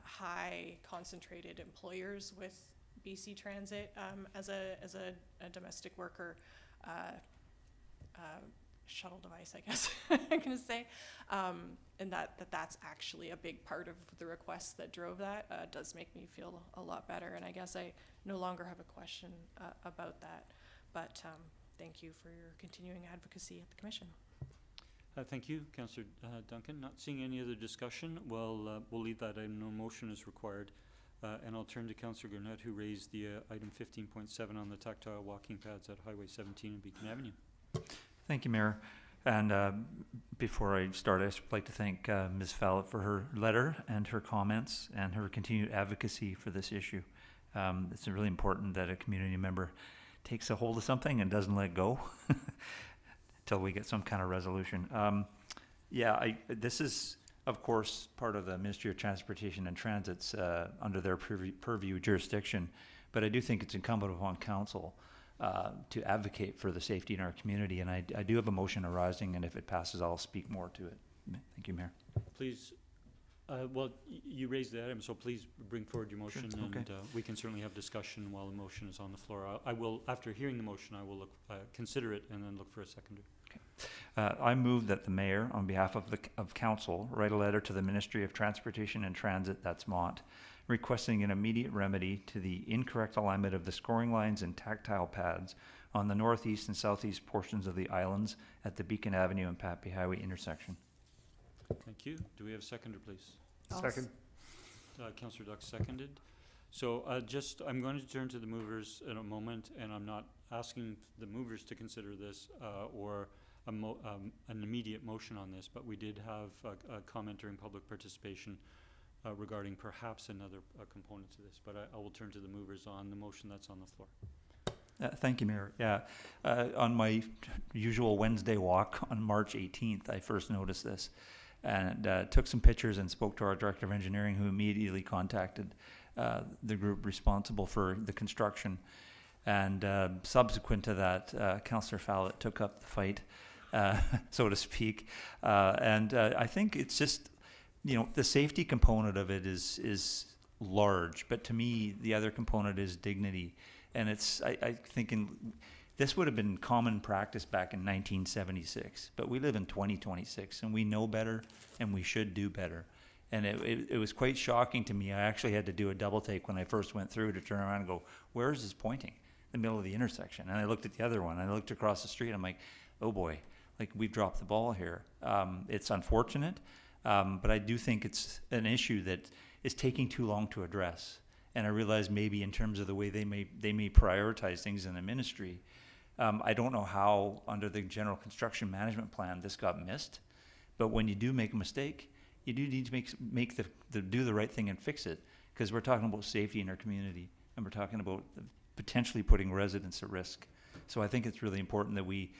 Speaker 12: high concentrated employers with BC Transit as a domestic worker shuttle device, I guess I'm gonna say, and that's actually a big part of the request that drove that. Does make me feel a lot better, and I guess I no longer have a question about that, but thank you for your continuing advocacy at the Commission.
Speaker 1: Thank you, Councillor Duncan. Not seeing any other discussion, we'll leave that item. No motion is required. And I'll turn to Councillor Gurnett, who raised the item 15.7 on the tactile walking pads at Highway 17 and Beacon Avenue.
Speaker 11: Thank you, Mayor. And before I start, I'd like to thank Ms. Fallot for her letter and her comments and her continued advocacy for this issue. It's really important that a community member takes a hold of something and doesn't let go. till we get some kind of resolution. This is, of course, part of the Ministry of Transportation and Transit's under their purview jurisdiction, but I do think it's incumbent upon council to advocate for the safety in our community, and I do have a motion arising, and if it passes, I'll speak more to it. Thank you, Mayor.
Speaker 1: Please, you raised the item, so please bring forward your motion,
Speaker 11: Sure, okay.
Speaker 1: and we can certainly have discussion while the motion is on the floor. I will, after hearing the motion, I will look, consider it and then look for a seconder.
Speaker 11: I move that the mayor, on behalf of council, write a letter to the Ministry of Transportation and Transit, that's MONT, requesting an immediate remedy to the incorrect alignment of the scoring lines and tactile pads on the northeast and southeast portions of the islands at the Beacon Avenue and Pappy Highway intersection.
Speaker 1: Thank you. Do we have a seconder, please?
Speaker 15: Second.
Speaker 1: Councillor Duck seconded. So I'm going to turn to the movers in a moment, and I'm not asking the movers to consider this or an immediate motion on this, but we did have a comment during public participation regarding perhaps another component to this. But I will turn to the movers on the motion that's on the floor.
Speaker 11: Thank you, Mayor. On my usual Wednesday walk on March 18th, I first noticed this and took some pictures and spoke to our Director of Engineering, who immediately contacted the group responsible for the construction. And subsequent to that, Councillor Fallot took up the fight, so to speak. I think it's just, the safety component of it is large, but to me, the other component is dignity. And I think this would have been common practice back in 1976, but we live in 2026 and we know better and we should do better. And it was quite shocking to me. I actually had to do a double take when I first went through to turn around and go, where is this pointing? The middle of the intersection. And I looked at the other one and I looked across the street. I'm like, oh boy, like we've dropped the ball here. It's unfortunate, but I do think it's an issue that is taking too long to address. And I realize maybe in terms of the way they may prioritize things in the ministry, I don't know how under the general construction management plan this got missed. But when you do make a mistake, you do need to do the right thing and fix it, because we're talking about safety in our community and we're talking about potentially putting residents at risk. So I think it's really important that we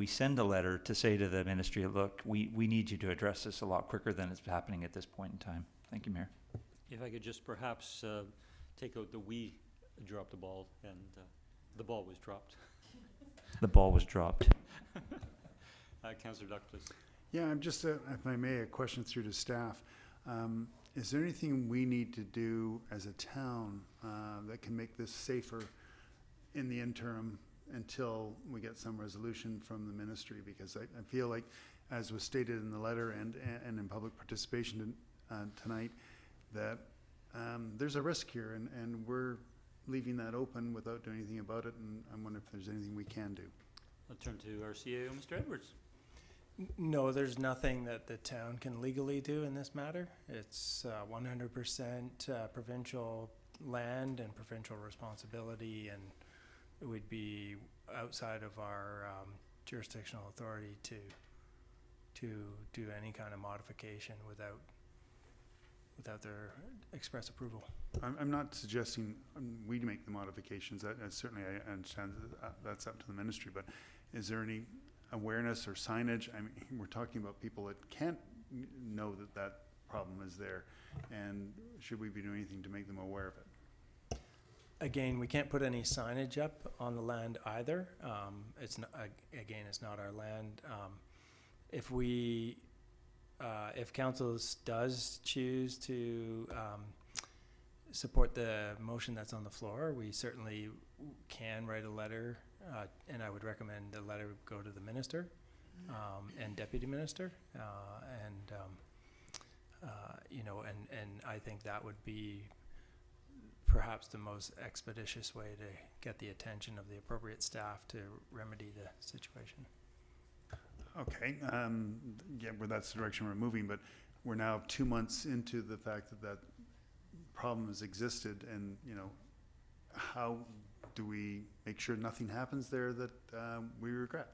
Speaker 11: send a letter to say to the ministry, look, we need you to address this a lot quicker than it's happening at this point in time. Thank you, Mayor.
Speaker 1: If I could just perhaps take out the we dropped the ball, and the ball was dropped.
Speaker 11: The ball was dropped.
Speaker 1: Councillor Duck, please.
Speaker 15: Yeah, I'm just, if I may, a question through to staff. Is there anything we need to do as a town that can make this safer in the interim until we get some resolution from the ministry? Because I feel like, as was stated in the letter and in public participation tonight, that there's a risk here, and we're leaving that open without doing anything about it, and I'm wondering if there's anything we can do.
Speaker 1: I'll turn to our CAO, Mr. Edwards.
Speaker 18: No, there's nothing that the town can legally do in this matter. It's 100% provincial land and provincial responsibility, and it would be outside of our jurisdictional authority to do any kind of modification without their express approval.
Speaker 15: I'm not suggesting we make the modifications. Certainly I understand that's up to the ministry, but is there any awareness or signage? I mean, we're talking about people that can't know that problem is there, and should we be doing anything to make them aware of it?
Speaker 18: Again, we can't put any signage up on the land either. It's not, again, it's not our land. If council does choose to support the motion that's on the floor, we certainly can write a letter, and I would recommend the letter go to the minister and deputy minister, and I think that would be perhaps the most expeditious way to get the attention of the appropriate staff to remedy the situation.
Speaker 15: Okay, yeah, well, that's the direction we're moving, but we're now 2 months into the fact that problem has existed, and how do we make sure nothing happens there that we regret?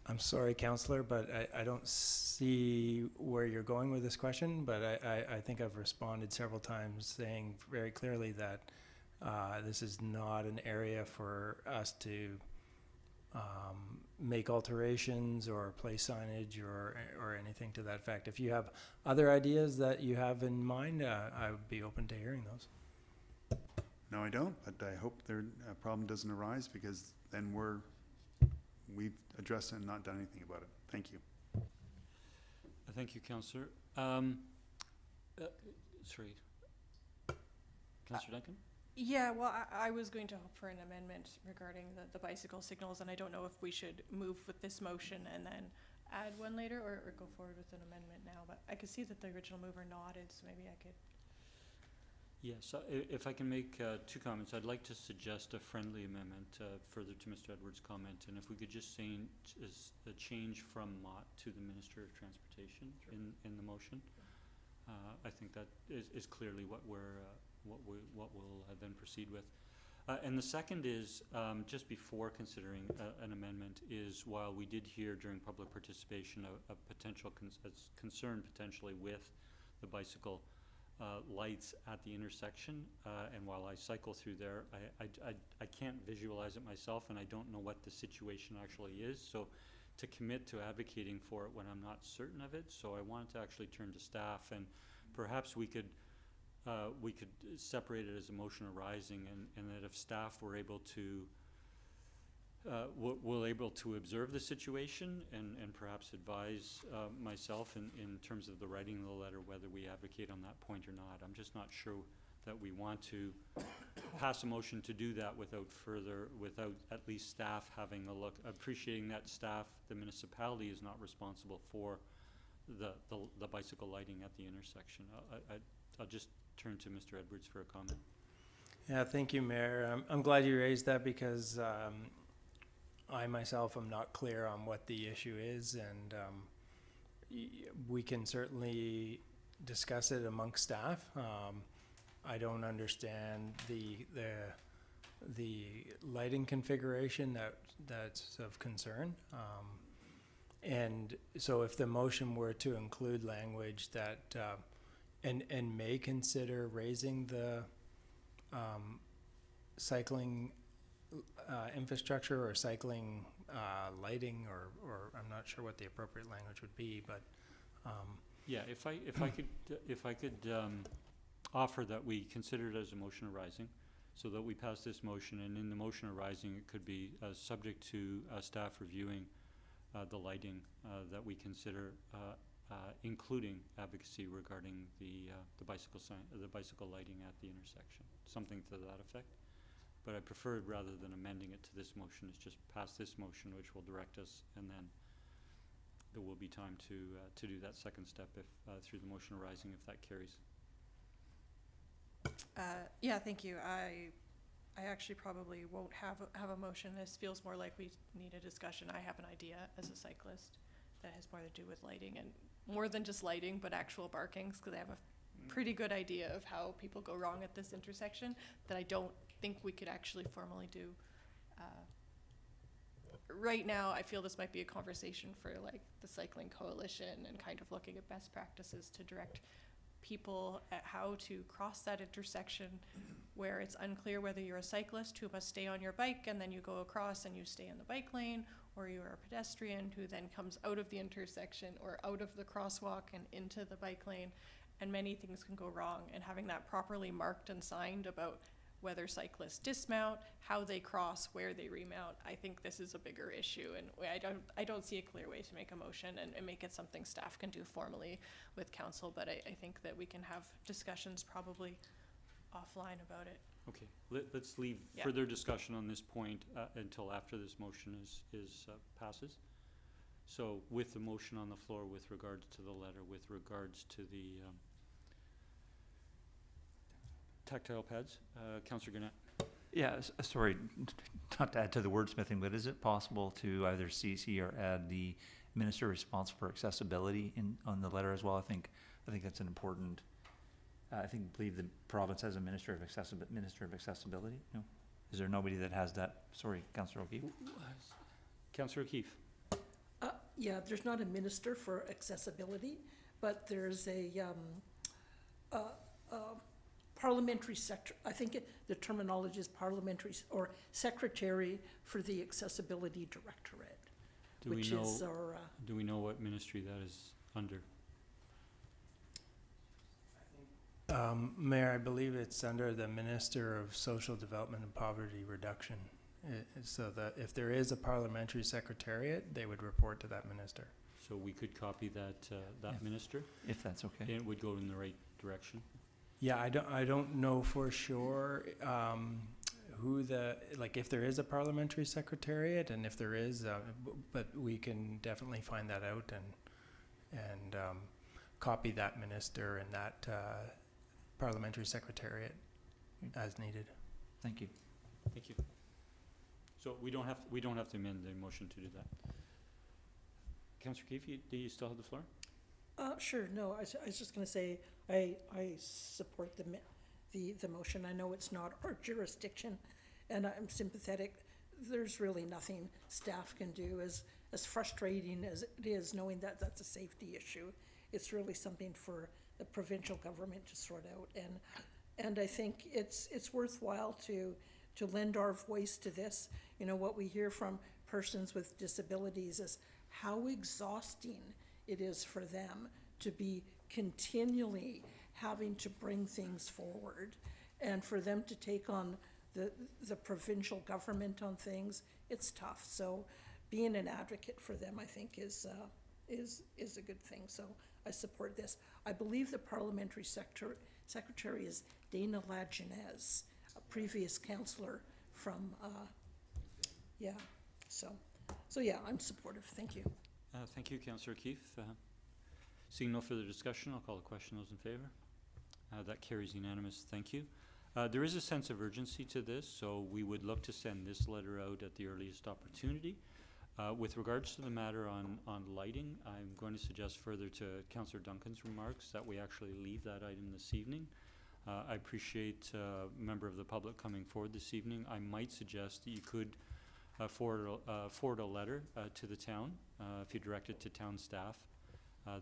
Speaker 18: I'm sorry, Councillor, but I don't see where you're going with this question, but I think I've responded several times saying very clearly that this is not an area for us to make alterations or place signage or anything to that effect. If you have other ideas that you have in mind, I would be open to hearing those.
Speaker 15: No, I don't, but I hope their problem doesn't arise, because then we've addressed it and not done anything about it. Thank you.
Speaker 1: Thank you, Councillor. Sorry. Councillor Duncan?
Speaker 12: Yeah, well, I was going to hope for an amendment regarding the bicycle signals, and I don't know if we should move with this motion and then add one later, or go forward with an amendment now, but I could see that the original mover nodded, so maybe I could.
Speaker 1: Yes, if I can make two comments, I'd like to suggest a friendly amendment further to Mr. Edwards' comment, and if we could just say a change from MOT to the Minister of Transportation in the motion. I think that is clearly what we'll then proceed with. And the second is, just before considering an amendment, is while we did hear during public participation a potential concern potentially with the bicycle lights at the intersection, and while I cycle through there, I can't visualize it myself, and I don't know what the situation actually is. So to commit to advocating for it when I'm not certain of it, so I wanted to actually turn to staff, and perhaps we could separate it as a motion arising, and that if staff were able to able to observe the situation and perhaps advise myself in terms of the writing of the letter whether we advocate on that point or not. I'm just not sure that we want to pass a motion to do that without at least staff having a look, appreciating that staff, the municipality is not responsible for the bicycle lighting at the intersection. I'll just turn to Mr. Edwards for a comment.
Speaker 18: Yeah, thank you, Mayor. I'm glad you raised that, because I myself am not clear on what the issue is, and we can certainly discuss it amongst staff. I don't understand the lighting configuration that's of concern. And so if the motion were to include language that and may consider raising the cycling infrastructure or cycling lighting, or I'm not sure what the appropriate language would be, but
Speaker 1: yeah, if I could offer that we consider it as a motion arising, so that we pass this motion, and in the motion arising it could be subject to staff reviewing the lighting that we consider, including advocacy regarding the bicycle lighting at the intersection, something to that effect. But I preferred, rather than amending it to this motion, is just pass this motion, which will direct us, and then there will be time to do that second step if through the motion arising, if that carries.
Speaker 12: Yeah, thank you. I actually probably won't have a motion. This feels more like we need a discussion. I have an idea as a cyclist that has more to do with lighting, and more than just lighting, but actual markings, because I have a pretty good idea of how people go wrong at this intersection that I don't think we could actually formally do. Right now, I feel this might be a conversation for like the Cycling Coalition, and kind of looking at best practices to direct people at how to cross that intersection where it's unclear whether you're a cyclist who must stay on your bike and then you go across and you stay in the bike lane, or you're a pedestrian who then comes out of the intersection or out of the crosswalk and into the bike lane, and many things can go wrong. And having that properly marked and signed about whether cyclists dismount, how they cross, where they remount, I think this is a bigger issue, and I don't see a clear way to make a motion and make it something staff can do formally with council, but I think that we can have discussions probably offline about it.
Speaker 1: Okay, let's leave further discussion on this point until after this motion passes. So with the motion on the floor with regards to the letter, with regards to the tactile pads, Councillor Gannett.
Speaker 11: Yeah, sorry, not to add to the wordsmithing, but is it possible to either CC or add the minister responsible for accessibility on the letter as well? I think that's an important. I believe the province has a minister of accessibility. No, is there nobody that has that? Sorry, Councillor O'Keefe.
Speaker 1: Councillor O'Keefe.
Speaker 2: Yeah, there's not a minister for accessibility, but there's a parliamentary sector, I think the terminology is parliamentary or secretary for the Accessibility Directorate, which is our,
Speaker 1: Do we know what ministry that is under?
Speaker 18: Mayor, I believe it's under the Minister of Social Development and Poverty Reduction. So that if there is a parliamentary secretariat, they would report to that minister.
Speaker 1: So we could copy that, that minister,
Speaker 11: If that's okay.
Speaker 1: and it would go in the right direction.
Speaker 18: Yeah, I don't know for sure who like if there is a parliamentary secretariat, and if there is, but we can definitely find that out and copy that minister and that parliamentary secretariat as needed.
Speaker 11: Thank you.
Speaker 1: Thank you. So we don't have to amend the motion to do that. Councillor Keefe, do you still have the floor?
Speaker 2: Sure, no, I was just gonna say, I support the motion. I know it's not our jurisdiction, and I'm sympathetic. There's really nothing staff can do, as frustrating as it is knowing that that's a safety issue. It's really something for the provincial government to sort out, and I think it's worthwhile to lend our voice to this. You know, what we hear from persons with disabilities is how exhausting it is for them to be continually having to bring things forward, and for them to take on the provincial government on things. It's tough. So being an advocate for them, I think, is a good thing. So I support this. I believe the parliamentary secretary is Dana Lajeunesse, a previous councillor from, So yeah, I'm supportive. Thank you.
Speaker 1: Thank you, Councillor Keefe. Seeing no further discussion, I'll call the question. Those in favor? That carries unanimous. Thank you. There is a sense of urgency to this, so we would look to send this letter out at the earliest opportunity. With regards to the matter on lighting, I'm going to suggest further to Councillor Duncan's remarks that we actually leave that item this evening. I appreciate a member of the public coming forward this evening. I might suggest that you could forward a letter to the town if you direct it to town staff.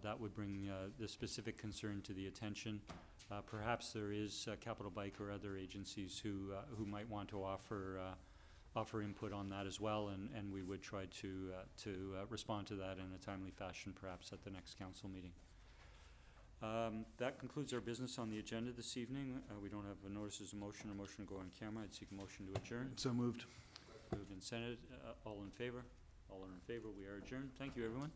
Speaker 1: That would bring the specific concern to the attention. Perhaps there is Capital Bike or other agencies who might want to offer input on that as well, and we would try to respond to that in a timely fashion, perhaps at the next council meeting. That concludes our business on the agenda this evening. We don't have a notice as a motion or motion to go on camera. I'd seek a motion to adjourn.
Speaker 15: So moved.
Speaker 1: Moved and seconded. All in favor? All are in favor. We are adjourned. Thank you, everyone.